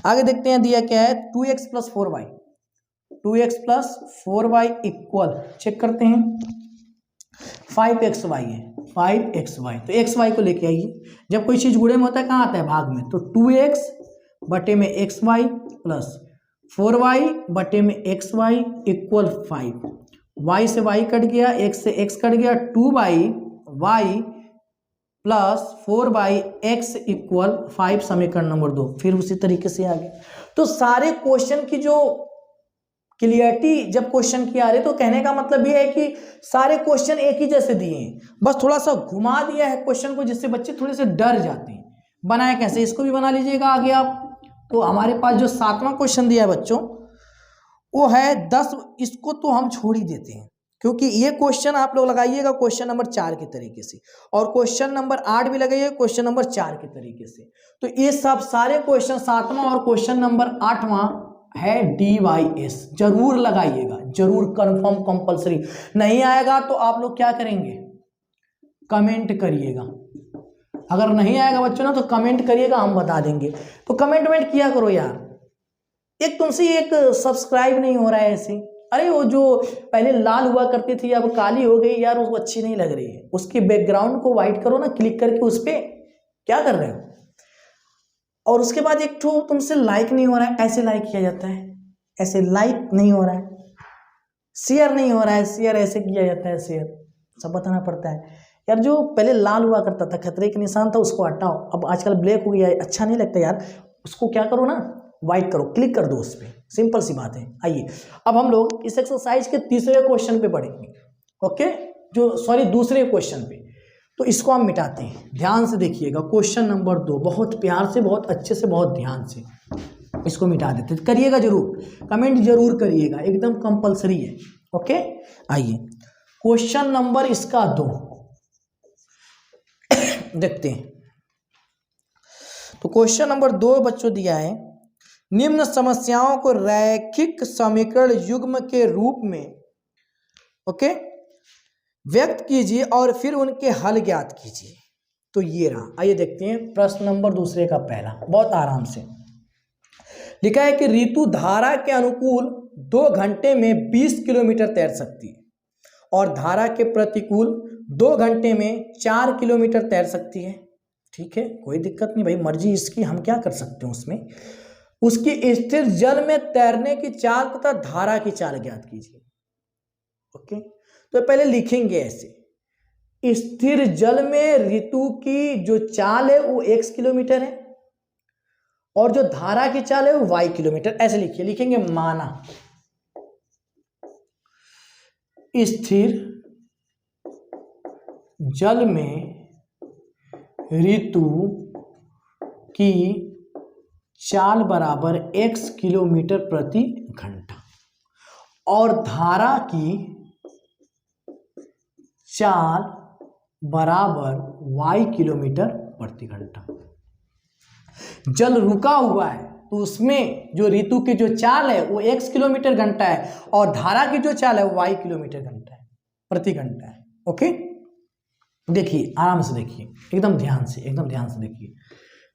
आगे देखते हैं दिया क्या है, 2x plus 4y, 2x plus 4y equal, check करते हैं, 5xy है, 5xy। तो xy को लेके आइए, जब कोई चीज गुणे में होता है कहाँ आता है, भाग में। तो 2x बटे में xy प्लस 4y बटे में xy इक्वल 5, y से y कट गया, x से x कट गया, 2y प्लस 4x इक्वल 5, समीकरण नंबर 2। फिर उसी तरीके से आ गया। तो सारे क्वेश्चन की जो क्लियरिटी जब क्वेश्चन की आ रही है, तो कहने का मतलब ये है कि सारे क्वेश्चन एक ही जैसे दिए हैं, बस थोड़ा सा घुमा दिया है क्वेश्चन को, जिससे बच्चे थोड़े से डर जाते हैं। बनाए कैसे, इसको भी बना लीजिएगा आगे आप। तो हमारे पास जो 7वां क्वेश्चन दिया है बच्चों, वो है 10। इसको तो हम छोड़ ही देते हैं, क्योंकि ये क्वेश्चन आप लोग लगाइएगा क्वेश्चन नंबर 4 के तरीके से, और क्वेश्चन नंबर 8 भी लगाइए क्वेश्चन नंबर 4 के तरीके से। तो ये सब सारे क्वेश्चन 7वां और क्वेश्चन नंबर 8वां है DYS, जरूर लगाइएगा, जरूर, कंफर्म, कंपलसरी। नहीं आएगा तो आप लोग क्या करेंगे, कमेंट करिएगा। अगर नहीं आएगा बच्चों ना, तो कमेंट करिएगा, हम बता देंगे। तो कमेंट किया करो यार। एक तुमसे एक सब्सक्राइब नहीं हो रहा है ऐसे, अरे वो जो पहले लाल हुआ करती थी अब काली हो गई यार, वो अच्छी नहीं लग रही है। उसके बैकग्राउंड को व्हाइट करो ना, क्लिक करके उस पर। क्या कर रहे हो। और उसके बाद एक तो तुमसे लाइक नहीं हो रहा है, ऐसे लाइक किया जाता है, ऐसे लाइक नहीं हो रहा है। शेयर नहीं हो रहा है, शेयर ऐसे किया जाता है, शेयर सब बताना पड़ता है यार। जो पहले लाल हुआ करता था, खतरे के निशान था, उसको हटाओ। अब आजकल ब्लैक हो गया है, अच्छा नहीं लगता यार। उसको क्या करो ना, व्हाइट करो, क्लिक कर दो उस पर, सिंपल सी बात है। आइए अब हम लोग इस एक्सरसाइज के तीसरे क्वेश्चन पे पढ़ेंगे। ओके, जो सॉरी दूसरे क्वेश्चन पे। तो इसको हम मिटाते हैं, ध्यान से देखिएगा। क्वेश्चन नंबर 2, बहुत प्यार से, बहुत अच्छे से, बहुत ध्यान से इसको मिटा देते। करिएगा जरूर, कमेंट जरूर करिएगा, एकदम कंपलसरी है। ओके, आइए क्वेश्चन नंबर इसका 2 देखते हैं। तो क्वेश्चन नंबर 2 बच्चों दिया है, निम्न समस्याओं को रैखिक समीकरण युग्म के रूप में ओके व्यक्त कीजिए और फिर उनके हल ज्ञात कीजिए। तो ये रहा, आइए देखते हैं प्रश्न नंबर दूसरे का पहला। बहुत आराम से लिखा है कि ऋतु धारा के अनुकूल 2 घंटे में 20 किलोमीटर तैर सकती है और धारा के प्रतिकूल 2 घंटे में 4 किलोमीटर तैर सकती है। ठीक है, कोई दिक्कत नहीं भाई, मर्जी इसकी, हम क्या कर सकते हैं उसमें। उसकी स्थिर जल में तैरने की चाल तथा धारा की चाल ज्ञात कीजिए। ओके, तो पहले लिखेंगे ऐसे, स्थिर जल में ऋतु की जो चाल है वो x किलोमीटर है और जो धारा की चाल है वो y किलोमीटर। ऐसे लिखिए, लिखेंगे माना स्थिर जल में ऋतु की चाल बराबर x किलोमीटर प्रति घंटा और धारा की चाल बराबर y किलोमीटर प्रति घंटा। जल रुका हुआ है तो उसमें जो ऋतु की जो चाल है वो x किलोमीटर घंटा है और धारा की जो चाल है वो y किलोमीटर घंटा है, प्रति घंटा है। ओके, देखिए आराम से देखिए, एकदम ध्यान से, एकदम ध्यान से देखिए।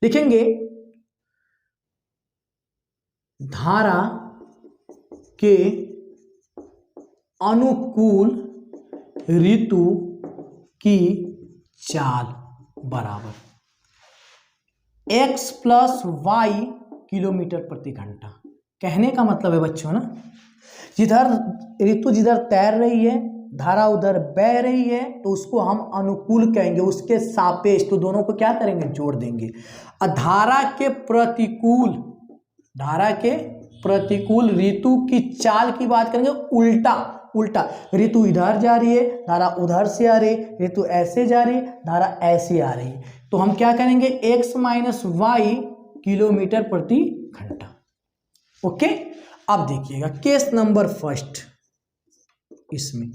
लिखेंगे धारा के अनुकूल ऋतु की चाल बराबर x प्लस y किलोमीटर प्रति घंटा। कहने का मतलब है बच्चों ना, जिधर ऋतु जिधर तैर रही है, धारा उधर बह रही है, तो उसको हम अनुकूल कहेंगे, उसके सापेक्ष। तो दोनों को क्या करेंगे, जोड़ देंगे। धारा के प्रतिकूल धारा के प्रतिकूल ऋतु की चाल की बात करेंगे, उल्टा उल्टा, ऋतु इधर जा रही है, धारा उधर से आ रही है, ऋतु ऐसे जा रही है, धारा ऐसे आ रही है, तो हम क्या करेंगे x माइनस वाई किलोमीटर प्रति घंटा। ओके, अब देखिएगा केस नंबर फर्स्ट, इसमें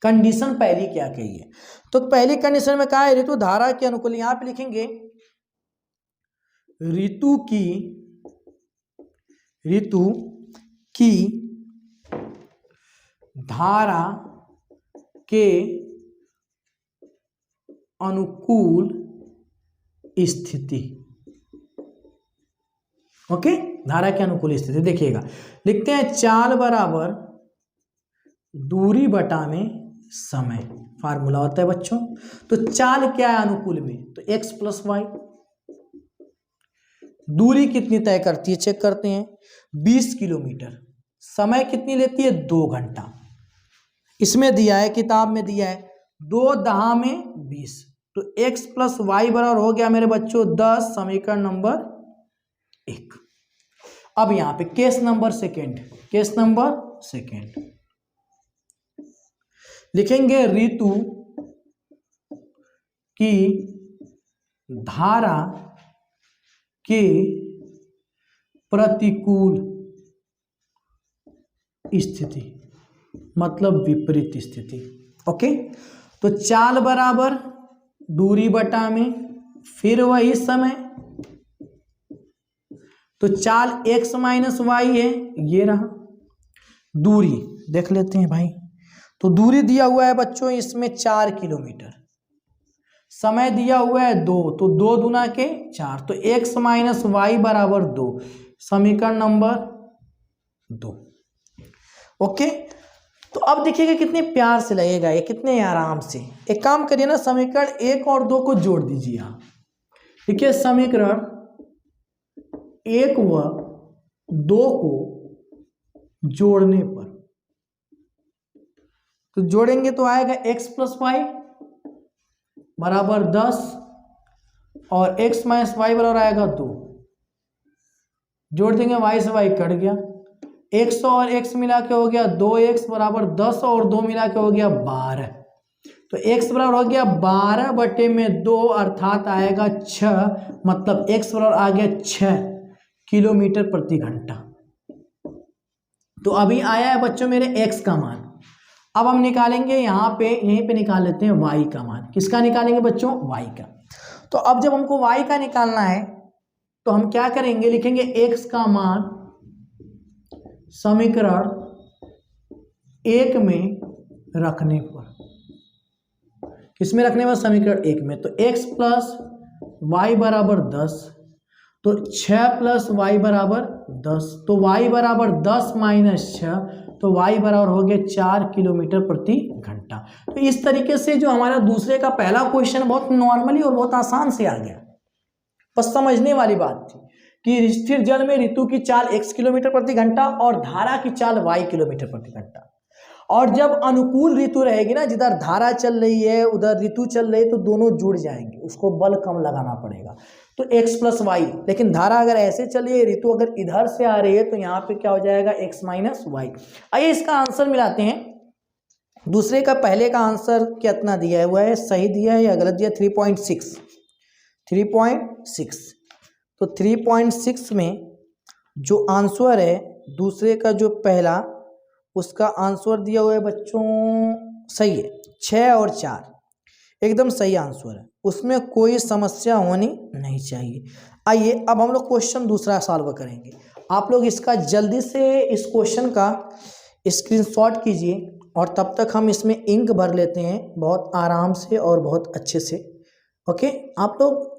कंडीशन पहली क्या कही है, तो पहली कंडीशन में कहा है ऋतु धारा के अनुकूल, यहां पे लिखेंगे ऋतु की धारा के अनुकूल स्थिति। ओके, धारा के अनुकूल स्थिति देखिएगा, लिखते हैं चाल बराबर दूरी बटा में समय, फार्मूला होता है बच्चों। तो चाल क्या है अनुकूल में, तो x प्लस वाई, दूरी कितनी तय करती है चेक करते हैं 20 किलोमीटर, समय कितनी लेती है 2 घंटा, इसमें दिया है किताब में दिया है 2 दहा में 20, तो x प्लस वाई बराबर हो गया मेरे बच्चों 10, समीकरण नंबर 1। अब यहां पे केस नंबर सेकेंड लिखेंगे ऋतु की धारा के प्रतिकूल स्थिति, मतलब विपरीत स्थिति। ओके, तो चाल बराबर दूरी बटा में फिर वही समय, तो चाल x माइनस वाई है, ये रहा, दूरी देख लेते हैं भाई, तो दूरी दिया हुआ है बच्चों इसमें 4 किलोमीटर, समय दिया हुआ है 2, तो 2 दूना के 4, तो x माइनस वाई बराबर 2, समीकरण नंबर 2। ओके, तो अब देखिएगा कितने प्यार से लगेगा ये, कितने आराम से। एक काम करिए ना, समीकरण 1 और 2 को जोड़ दीजिए आप। देखिए समीकरण 1 व 2 को जोड़ने पर, तो जोड़ेंगे तो आएगा x प्लस वाई बराबर 10 और x माइनस वाई बराबर आएगा 2, जोड़ देंगे y से y कट गया, x और x मिला के हो गया 2x बराबर 10 और 2 मिला के हो गया 12, तो x बराबर हो गया 12 बटे में 2 अर्थात आएगा 6, मतलब x बराबर आ गया 6 किलोमीटर प्रति घंटा। तो अभी आया है बच्चों मेरे x का मान, अब हम निकालेंगे यहीं पे निकाल लेते हैं y का मान। किसका निकालेंगे बच्चों, y का। तो अब जब हमको y का निकालना है तो हम क्या करेंगे, लिखेंगे x का मान समीकरण 1 में रखने पर, किसमें रखने पर, समीकरण 1 में, तो x प्लस वाई बराबर 10, तो 6 प्लस वाई बराबर 10, तो y बराबर 10 माइनस 6, तो y बराबर हो गया 4 किलोमीटर प्रति घंटा। तो इस तरीके से जो हमारा दूसरे का पहला क्वेश्चन बहुत नॉर्मली और बहुत आसान से आ गया, बस समझने वाली बात थी कि स्थिर जल में ऋतु की चाल x किलोमीटर प्रति घंटा और धारा की चाल y किलोमीटर प्रति घंटा, और जब अनुकूल ऋतु रहेगी ना, जिधर धारा चल रही है उधर ऋतु चल रही है, तो दोनों जुड़ जाएंगे, उसको बल कम लगाना पड़ेगा, तो x प्लस वाई। लेकिन धारा अगर ऐसे चल रही है, ऋतु अगर इधर से आ रही है, तो यहाँ पे क्या हो जाएगा x माइनस वाई। आइए इसका आंसर मिलाते हैं, दूसरे का पहले का आंसर कितना दिया हुआ है, सही दिया है या गलत दिया, 3.6, तो 3.6 में जो आंसर है दूसरे का जो पहला, उसका आंसर दिया हुआ है बच्चों सही है, 6 और 4 एकदम सही आंसर है, उसमें कोई समस्या होनी नहीं चाहिए। आइए अब हम लोग क्वेश्चन दूसरा सॉल्व करेंगे। आप लोग इसका जल्दी से इस क्वेश्चन का स्क्रीनशॉट कीजिए और तब तक हम इसमें इंक भर लेते हैं बहुत आराम से और बहुत अच्छे से। ओके, आप लोग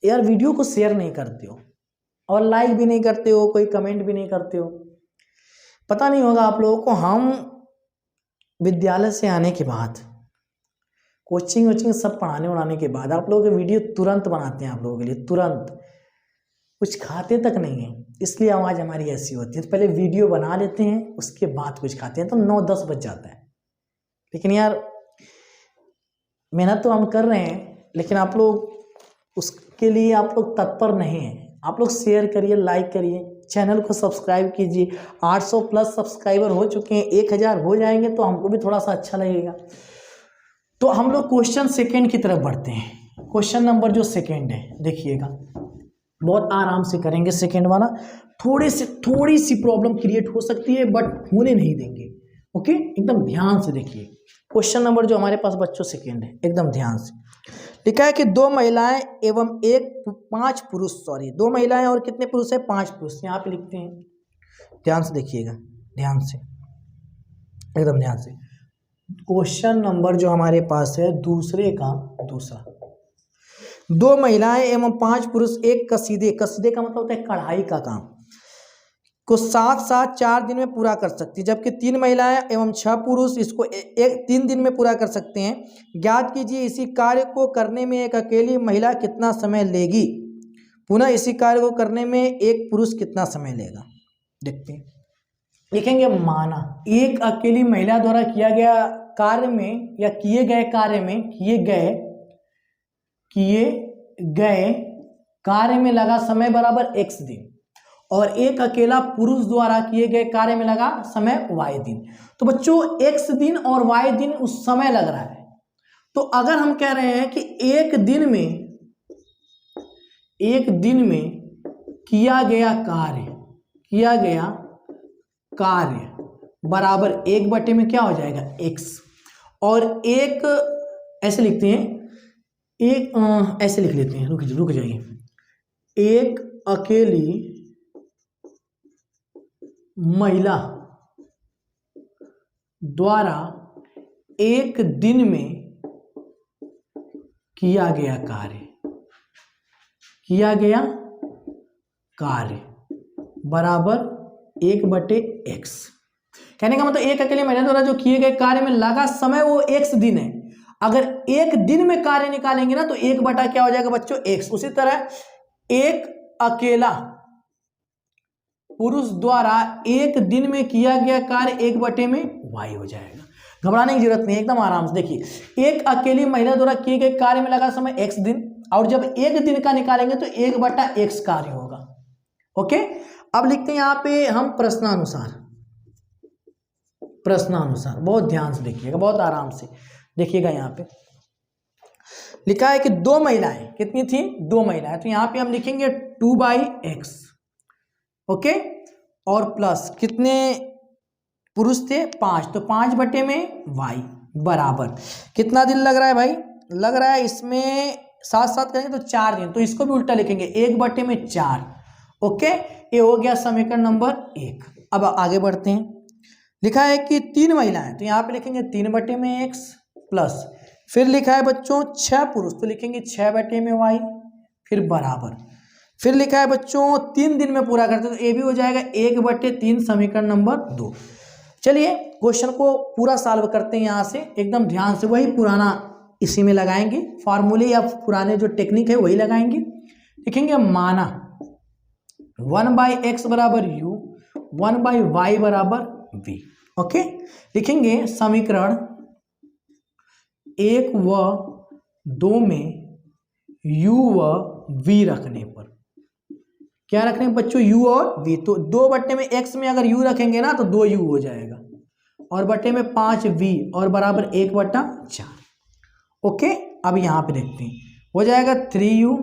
यार वीडियो को शेयर नहीं करते हो और लाइक भी नहीं करते हो, कोई कमेंट भी नहीं करते हो, पता नहीं होगा आप लोगों को। हम विद्यालय से आने के बाद कोचिंग वोचिंग सब पढ़ाने उड़ाने के बाद आप लोगों के वीडियो तुरंत बनाते हैं, आप लोगों के लिए तुरंत, कुछ खाते तक नहीं है, इसलिए आवाज़ हमारी ऐसी होती है। तो पहले वीडियो बना लेते हैं, उसके बाद कुछ खाते हैं, तो 9-10 बज जाता है। लेकिन यार मेहनत तो हम कर रहे हैं, लेकिन आप लोग उसके लिए आप लोग तत्पर नहीं हैं, आप लोग शेयर करिए, लाइक करिए, चैनल को सब्सक्राइब कीजिए। 800 प्लस सब्सक्राइबर हो चुके हैं, 1000 हो जाएंगे तो हमको भी थोड़ा सा अच्छा लगेगा। तो हम लोग क्वेश्चन सेकेंड की तरफ बढ़ते हैं। क्वेश्चन नंबर जो सेकेंड है, देखिएगा बहुत आराम से करेंगे सेकेंड वाला। थोड़ी सी प्रॉब्लम क्रिएट हो सकती है बट होने नहीं देंगे। ओके, एकदम ध्यान से देखिए क्वेश्चन नंबर जो हमारे पास बच्चों सेकेंड है, एकदम ध्यान से। लिखा है कि 2 महिलाएं एवं 5 पुरुष, सॉरी 2 महिलाएं और कितने पुरुष है? 5 पुरुष। यहाँ पे लिखते हैं, ध्यान से देखिएगा, ध्यान से, एकदम ध्यान से। क्वेश्चन नंबर जो हमारे पास है दूसरे का दूसरा, 2 महिलाएं एवं 5 पुरुष एक कसीदे का मतलब होता है कढ़ाई का काम को साथ साथ 4 दिन में पूरा कर सकती है, जबकि 3 महिलाएं एवं 6 पुरुष इसको 3 दिन में पूरा कर सकते हैं। ज्ञात कीजिए इसी कार्य को करने में एक अकेली महिला कितना समय लेगी, पुनः इसी कार्य को करने में एक पुरुष कितना समय लेगा। देखते हैं, लिखेंगे माना एक अकेली महिला द्वारा किया गया कार्य में या किए गए कार्य में किए गए कार्य में लगा समय बराबर x दिन और एक अकेला पुरुष द्वारा किए गए कार्य में लगा समय y दिन। तो बच्चों x दिन और y दिन उस समय लग रहा है। तो अगर हम कह रहे हैं कि एक दिन में किया गया कार्य बराबर 1 में क्या हो जाएगा x, और एक ऐसे लिखते हैं, एक ऐसे लिख लेते हैं, रुक जाइए। एक अकेली महिला द्वारा एक दिन में किया गया कार्य बराबर 1/x। कहने का मतलब एक अकेली महिला द्वारा जो किए गए कार्य में लगा समय वो x दिन है। अगर एक दिन में कार्य निकालेंगे ना तो 1 क्या हो जाएगा बच्चों? x। उसी तरह एक अकेला पुरुष द्वारा एक दिन में किया गया कार्य 1 में y हो जाएगा। घबराने की जरूरत नहीं है, एकदम आराम से देखिए। एक अकेली महिला द्वारा किए गए कार्य में लगा समय x दिन, और जब एक दिन का निकालेंगे तो 1/x कार्य होगा। ओके, अब लिखते हैं यहाँ पे हम प्रश्नानुसार। बहुत ध्यान से देखिएगा, बहुत आराम से देखिएगा। यहाँ पे लिखा है कि 2 महिलाएं, कितनी थी? 2 महिलाएं। तो यहाँ पे हम लिखेंगे 2/x। ओके, और प्लस कितने पुरुष थे? 5। तो 5 में y बराबर कितना दिन लग रहा है भाई? लग रहा है इसमें साथ साथ करेंगे तो 4 दिन, तो इसको भी उल्टा लिखेंगे 1 में 4। ओके, ये हो गया समीकरण नंबर 1। अब आगे बढ़ते हैं। लिखा है कि 3 महिलाएं, तो यहाँ पे लिखेंगे 3 में x प्लस, फिर लिखा है बच्चों 6 पुरुष, तो लिखेंगे 6 में y, फिर बराबर, फिर लिखा है बच्चों 3 दिन में पूरा करते, तो ये भी हो जाएगा 1/3 समीकरण नंबर 2। चलिए क्वेश्चन को पूरा सॉल्व करते हैं। यहाँ से एकदम ध्यान से वही पुराना इसी में लगाएंगे, फार्मूले या पुराने जो टेक्निक है वही लगाएंगे। लिखेंगे माना 1/x बराबर u, 1/y बराबर v। ओके, लिखेंगे समीकरण 1 व 2 में u व v रखने पर, क्या रखने बच्चों? u और v। तो 2 में x में अगर u रखेंगे ना तो 2u हो जाएगा, और बटे में 5v और बराबर 1/4। ओके, अब यहाँ पे देखते हैं, हो जाएगा 3u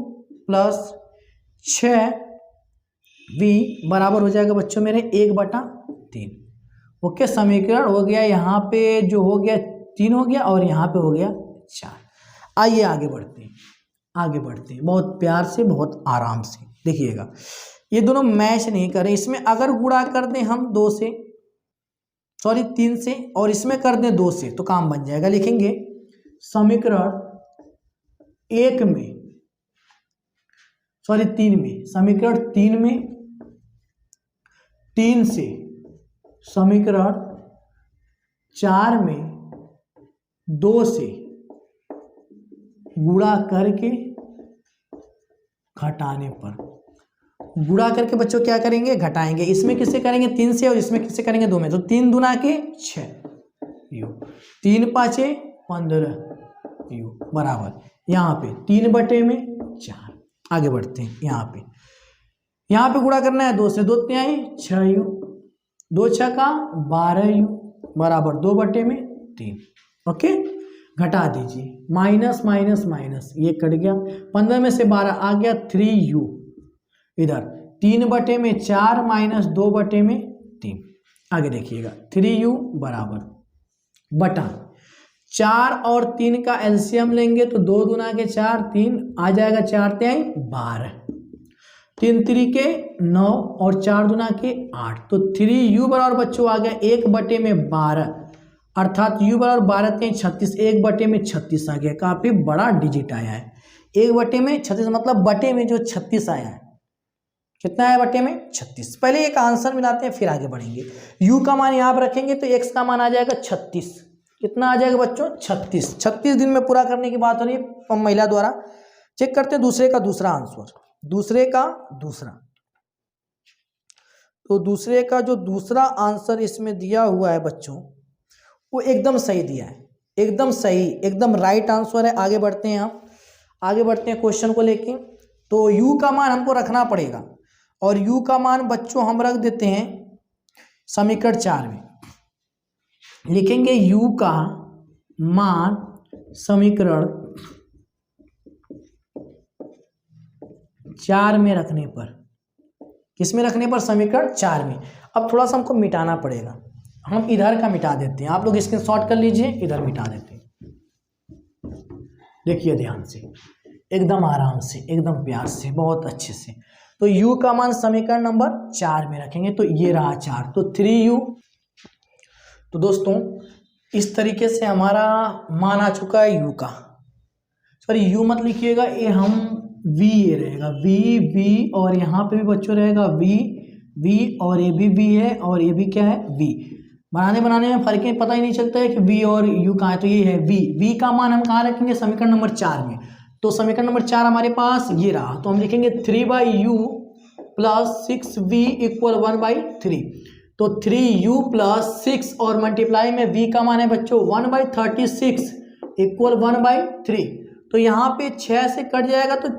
प्लस 6v बराबर हो जाएगा बच्चों मेरे 1/3। ओके, समीकरण हो गया यहाँ पे जो हो गया 3 हो गया, और यहाँ पे हो गया 4। आइए आगे बढ़ते हैं, बहुत प्यार से, बहुत आराम से देखिएगा। ये दोनों मैच नहीं करें, इसमें अगर गुणा कर दें हम 3 से, और इसमें कर दें 2 से, तो काम बन जाएगा। लिखेंगे समीकरण 3 में, समीकरण 3 में 3 से समीकरण 4 में 2 से गुणा करके घटाने पर, गुणा करके बच्चों क्या करेंगे? घटाएंगे। इसमें किससे करेंगे? 3 से, और इसमें किससे करेंगे? 2 में। तो 3 दूना के 6 यू, 3 5 15 यू बराबर यहाँ पे 3 में 4। आगे बढ़ते हैं। यहाँ पे यहाँ पे गुणा करना है 2 से, 2 तिहाई 6u, 2 छक्का 12u बराबर 2/3। ओके, घटा दीजिए, माइनस माइनस माइनस, ये कट गया, 15 में से 12 आ गया 3u, इधर 3/4 माइनस 2/3। आगे देखिएगा 3u बराबर बटा 4 और 3 का एलसीएम लेंगे तो 2 दूना के 4, 3 आ जाएगा, 4 तिहाई 12, 3 त्रिके 9 और 4 दूना के 8, तो 3u बराबर बच्चों आ गया 1/12, अर्थात u बराबर 12 तिहाई 36, 1/36 आ गया। काफी बड़ा डिजिट आया है, 1/36 मतलब बटे में जो 36 आया है, कितना है बटे में 36। पहले एक आंसर मिलाते हैं फिर आगे बढ़ेंगे। u का मान यहाँ पर रखेंगे तो x का मान आ जाएगा 36, कितना आ जाएगा बच्चों 36। 36 दिन में पूरा करने की बात हो रही है महिला द्वारा। चेक करते हैं दूसरे का दूसरा आंसर, दूसरे का दूसरा, तो दूसरे का जो दूसरा आंसर इसमें दिया हुआ है बच्चों वो एकदम सही दिया है, एकदम सही, एकदम राइट आंसर है। आगे बढ़ते हैं, हम आगे बढ़ते हैं क्वेश्चन को लेके। तो u का मान हमको रखना पड़ेगा और u का मान बच्चों हम रख देते हैं समीकरण 4 में, लिखेंगे u का मान समीकरण 4 में रखने पर, किस में रखने पर, समीकरण 4 में। अब थोड़ा सा हमको मिटाना पड़ेगा, हम इधर का मिटा देते हैं, आप लोग स्क्रीनशॉट कर लीजिए, इधर मिटा देते हैं। देखिए ध्यान से, एकदम आराम से, एकदम प्यार से, बहुत अच्छे से। तो u का मान समीकरण नंबर 4 में रखेंगे तो ये रहा 4, तो 3u। तो दोस्तों इस तरीके से हमारा मान आ चुका है u का, सॉरी u मत लिखिएगा, ये हम v ये रहेगा, v और यहाँ पे भी बच्चों रहेगा v और ये भी v है और ये भी क्या है v। बनाने में फर्क पता ही नहीं चलता है कि v और u कहाँ है, तो ये है v का मान हम कहाँ रखेंगे, समीकरण नंबर 4 में। तो समीकरण नंबर 4 हमारे पास ये रहा, तो हम लिखेंगे 3/u प्लस 6v इक्वल 1/3। तो 3u प्लस 6 और मल्टीप्लाई में v का मान है बच्चों 1/36 इक्वल 1/3। तो यहाँ पे 6 से कट जाएगा तो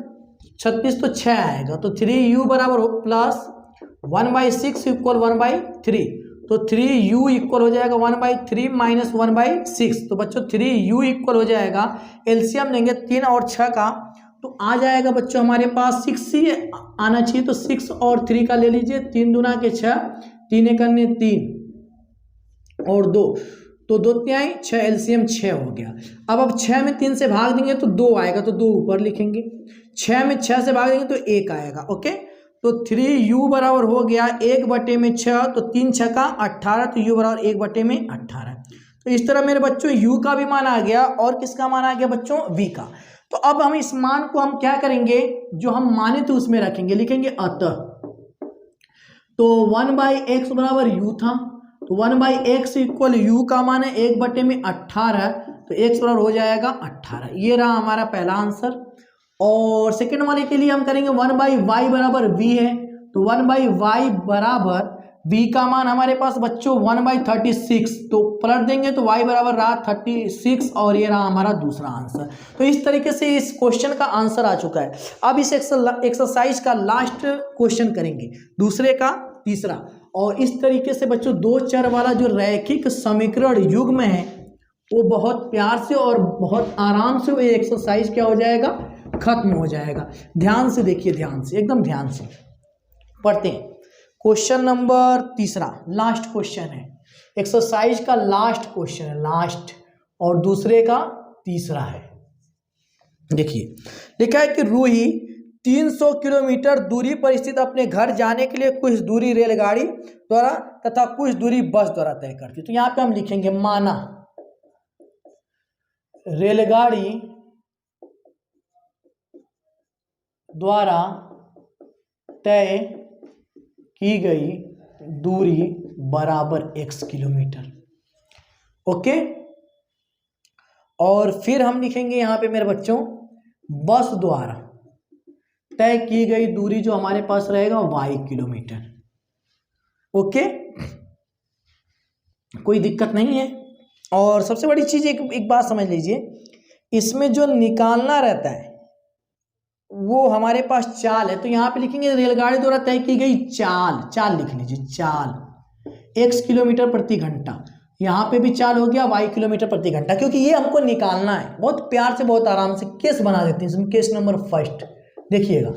36 तो 6 आएगा, तो 3u बराबर हो प्लस 1/6 इक्वल 1/3। तो 3u इक्वल हो जाएगा 1/3 माइनस 1/6। तो बच्चों 3u इक्वल हो जाएगा, एलसीएम लेंगे 3 और 6 का तो आ जाएगा बच्चों हमारे पास 6 ही आना चाहिए, तो 6 और 3 का ले लीजिए, 3 दूना के 6, 3 एक 3 और 2, तो 2 तिहाई 6, एलसीएम 6 हो गया। अब 6 में 3 से भाग देंगे तो 2 आएगा, तो 2 ऊपर लिखेंगे, 6 में 6 से भाग देंगे तो 1 आएगा। ओके, तो 3u बराबर हो गया 1/6, तो 3 छक्का 18, तो u बराबर 1/18। तो इस तरह मेरे बच्चों u का भी मान आ गया और किसका मान आ गया बच्चों, v का। तो अब हम इस मान को हम क्या करेंगे, जो हम माने तो उसमें रखेंगे, लिखेंगे अतः। तो 1/x बराबर u था, तो 1/x इक्वल u का मान है 1/18, तो x बराबर हो जाएगा 18। ये रहा हमारा पहला आंसर। और सेकेंड वाले के लिए हम करेंगे 1/y बराबर v है, तो 1/y बराबर v का मान हमारे पास बच्चों 1/36, तो पलट देंगे तो y बराबर रहा 36 और ये रहा हमारा दूसरा आंसर। तो इस तरीके से इस क्वेश्चन का आंसर आ चुका है। अब इस एक्सरसाइज का लास्ट क्वेश्चन करेंगे, दूसरे का तीसरा। और इस तरीके से बच्चों 2 चर वाला जो रैखिक समीकरण युग्म है वो बहुत प्यार से और बहुत आराम से वो एक्सरसाइज क्या हो जाएगा, खत्म हो जाएगा। ध्यान से देखिए, ध्यान से, एकदम ध्यान से पढ़ते हैं। क्वेश्चन नंबर तीसरा, लास्ट क्वेश्चन है, एक्सरसाइज का लास्ट क्वेश्चन है, लास्ट, और दूसरे का तीसरा है। देखिए लिखा है कि रूही 300 किलोमीटर दूरी पर स्थित अपने घर जाने के लिए कुछ दूरी रेलगाड़ी द्वारा तथा कुछ दूरी बस द्वारा तय करती। तो यहाँ पे हम लिखेंगे माना रेलगाड़ी द्वारा तय की गई दूरी बराबर x किलोमीटर। ओके, और फिर हम लिखेंगे यहाँ पे मेरे बच्चों बस द्वारा तय की गई दूरी जो हमारे पास रहेगा y किलोमीटर। ओके, कोई दिक्कत नहीं है। और सबसे बड़ी चीज एक बात समझ लीजिए, इसमें जो निकालना रहता है वो हमारे पास चाल है, तो यहाँ पे लिखेंगे रेलगाड़ी द्वारा तय की गई चाल, चाल लिख लीजिए, चाल x किलोमीटर प्रति घंटा। यहाँ पे भी चाल हो गया y किलोमीटर प्रति घंटा, क्योंकि ये हमको निकालना है। बहुत प्यार से बहुत आराम से केस बना देते हैं इसमें। केस नंबर फर्स्ट देखिएगा,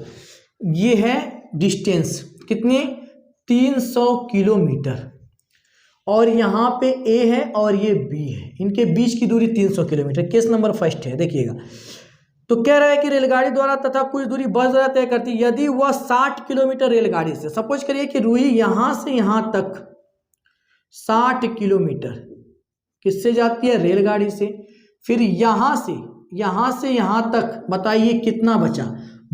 ये है डिस्टेंस कितने 300 किलोमीटर, और यहाँ पे A है और ये B है, इनके बीच की दूरी 300 किलोमीटर। केस नंबर फर्स्ट है, देखिएगा। तो कह रहा है कि रेलगाड़ी द्वारा तथा कुछ दूरी बस द्वारा तय करती है। यदि वह 60 किलोमीटर रेलगाड़ी से, सपोज करिए कि रूही यहाँ से यहाँ तक 60 किलोमीटर किससे जाती है, रेलगाड़ी से। फिर यहाँ से यहाँ तक बताइए कितना बचा,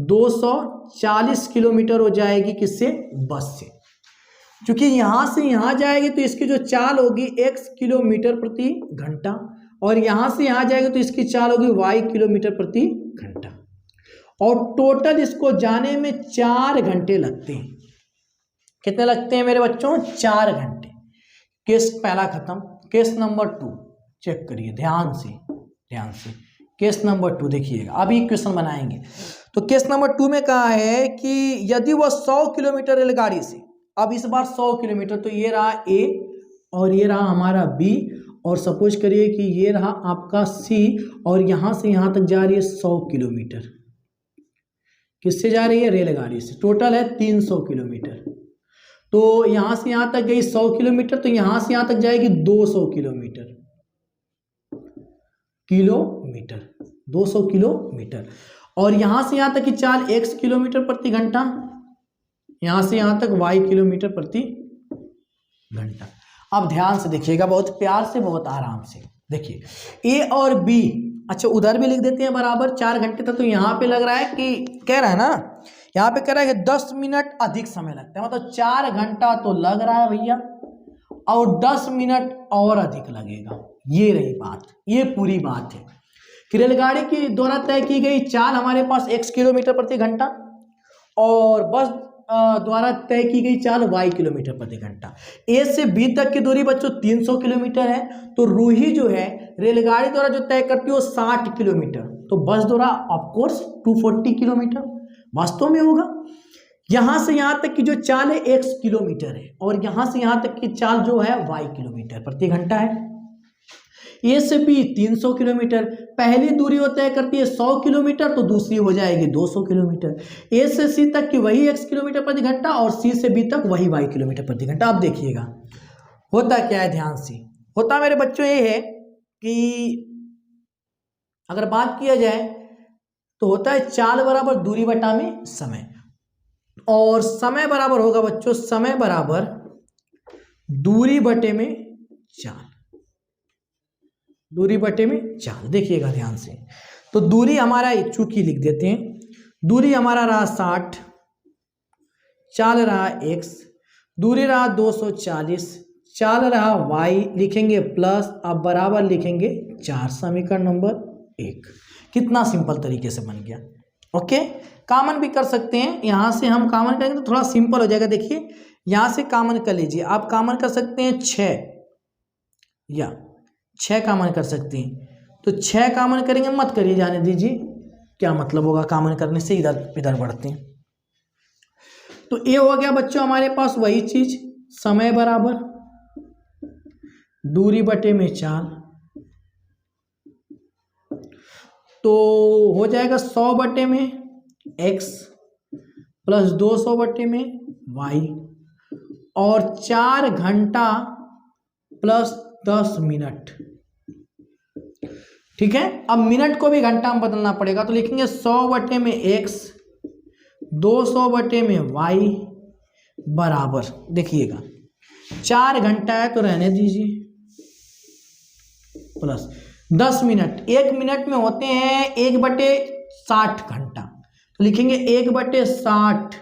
240 किलोमीटर हो जाएगी किससे, बस से। क्योंकि यहाँ से यहाँ जाएगी तो इसकी जो चाल होगी x किलोमीटर प्रति घंटा, और यहाँ से यहाँ जाएगी तो इसकी चाल होगी y किलोमीटर प्रति घंटा, और टोटल इसको जाने में 4 घंटे लगते हैं। कितने लगते हैं मेरे बच्चों, 4 घंटे। केस पहला खत्म। केस नंबर 2 चेक करिए ध्यान से, ध्यान से। केस नंबर 2 देखिएगा, अभी क्वेश्चन बनाएंगे। तो केस नंबर 2 में कहा है कि यदि वह 100 किलोमीटर रेलगाड़ी से, अब इस बार 100 किलोमीटर, तो ये रहा A और ये रहा हमारा B, और सपोज करिए कि ये रहा आपका C, और यहाँ से यहाँ तक जा रही है 100 किलोमीटर। किससे जा रही है, रेलगाड़ी से। टोटल है 300 किलोमीटर। तो यहाँ से यहाँ तक गई 100 किलोमीटर, तो यहाँ से यहाँ तक जाएगी 200 किलोमीटर, 200 किलोमीटर। और यहाँ से यहाँ तक की चाल x किलोमीटर प्रति घंटा, यहाँ से यहाँ तक y किलोमीटर प्रति घंटा। अब ध्यान से देखिएगा, बहुत प्यार से बहुत आराम से देखिए। A और B, अच्छा उधर भी लिख देते हैं बराबर 4 घंटे तक। तो यहाँ पे लग रहा है कि कह रहा है ना, यहाँ पे कह रहा है कि 10 मिनट अधिक समय लगता है, मतलब 4 घंटा तो लग रहा है भैया, और 10 मिनट और अधिक लगेगा। ये रही बात, ये पूरी बात है कि रेलगाड़ी की द्वारा तय की गई चाल हमारे पास x किलोमीटर प्रति घंटा, और बस द्वारा तय की गई चाल y किलोमीटर प्रति घंटा। A से B तक की दूरी बच्चों 300 किलोमीटर है। तो रूही जो है रेलगाड़ी द्वारा जो तय करती है वो 60 किलोमीटर, तो बस द्वारा ऑफकोर्स 240 किलोमीटर वास्तव में होगा। यहाँ से यहाँ तक की जो चाल है x किलोमीटर है, और यहाँ से यहाँ तक की चाल जो है y किलोमीटर प्रति घंटा है। A से B 300 किलोमीटर, पहली दूरी वो तय करती है 100 किलोमीटर, तो दूसरी हो जाएगी 200 किलोमीटर। A से C तक की वही x किलोमीटर प्रति घंटा, और C से B तक वही y किलोमीटर प्रति घंटा। अब देखिएगा होता क्या है, ध्यान से। होता मेरे बच्चों ये है कि अगर बात किया जाए तो होता है चाल बराबर दूरी बटा में समय, और समय बराबर होगा बच्चों, समय बराबर दूरी बटे में चाल, दूरी बटे में चाल। देखिएगा ध्यान से। तो दूरी हमारा चूंकि लिख देते हैं, दूरी हमारा रहा 60, चाल रहा x, दूरी रहा 240, चाल रहा y, लिखेंगे प्लस, अब बराबर लिखेंगे 4। समीकरण नंबर 1। कितना सिंपल तरीके से बन गया। ओके, कॉमन भी कर सकते हैं, यहाँ से हम कॉमन करेंगे तो थोड़ा सिंपल हो जाएगा। देखिए यहाँ से कॉमन कर लीजिए, आप कॉमन कर सकते हैं 6 या 6 कॉमन कर सकते हैं। तो 6 कॉमन करेंगे, मत करिए, जाने दीजिए, क्या मतलब होगा कॉमन करने से, इधर इधर बढ़ते हैं। तो ये हो गया बच्चों हमारे पास वही चीज, समय बराबर दूरी बटे में चाल, तो हो जाएगा 100 बटे में x प्लस 200 बटे में y, और 4 घंटा प्लस 10 मिनट। ठीक है, अब मिनट को भी घंटा में बदलना पड़ेगा, तो लिखेंगे 100 बटे में x, 200 बटे में y बराबर, देखिएगा 4 घंटा है तो रहने दीजिए, प्लस 10 मिनट। 1 मिनट में होते हैं 1/60 घंटा, तो लिखेंगे 1/60,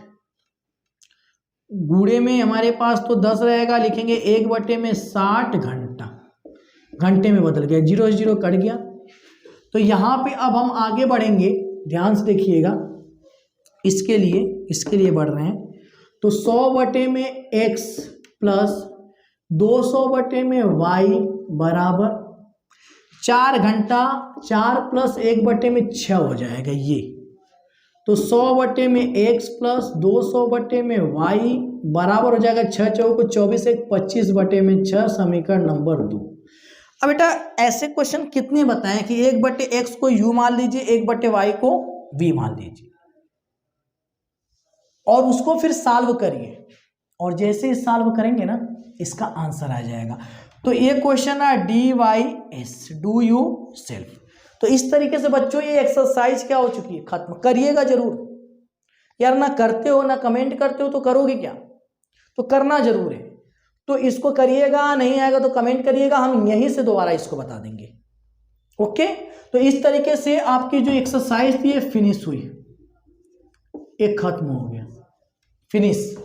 गुणे में हमारे पास तो 10 रहेगा, लिखेंगे 1/60 घंटा, घंटे में बदल गया, 0 0 कट गया। तो यहाँ पे अब हम आगे बढ़ेंगे, ध्यान से देखिएगा, इसके लिए बढ़ रहे हैं। तो 100 बटे में x प्लस 200 बटे में y बराबर 4 घंटा, 4 प्लस 1 बटे में 6 हो जाएगा ये। तो 100/x प्लस 200/y बराबर हो जाएगा 6 चौको 24 1 25/6 समीकरण नंबर 2। अब बेटा ऐसे क्वेश्चन कितने बताएं कि 1/x को u मान लीजिए, 1/y को v मान लीजिए, और उसको फिर सॉल्व करिए, और जैसे ही सॉल्व करेंगे ना इसका आंसर आ जाएगा। तो ये क्वेश्चन है DYS, डू यू सेल्फ। तो इस तरीके से बच्चों ये एक्सरसाइज क्या हो चुकी है, खत्म। करिएगा जरूर यार, ना करते हो ना कमेंट करते हो तो करोगे क्या, तो करना जरूर है। तो इसको करिएगा, नहीं आएगा तो कमेंट करिएगा, हम यहीं से दोबारा इसको बता देंगे। ओके, तो इस तरीके से आपकी जो एक्सरसाइज थी ये फिनिश हुई, एक खत्म हो गया, फिनिश।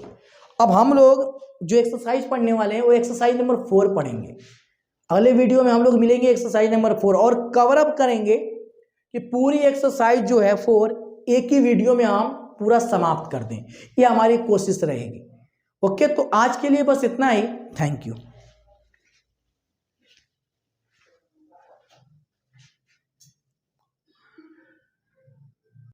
अब हम लोग जो एक्सरसाइज पढ़ने वाले हैं वो एक्सरसाइज नंबर 4 पढ़ेंगे। अगले वीडियो में हम लोग मिलेंगे एक्सरसाइज नंबर 4 और कवर अप करेंगे कि पूरी एक्सरसाइज जो है 4 एक ही वीडियो में हम पूरा समाप्त कर दें, ये हमारी कोशिश रहेगी। ओके, तो आज के लिए बस इतना ही। Thank you.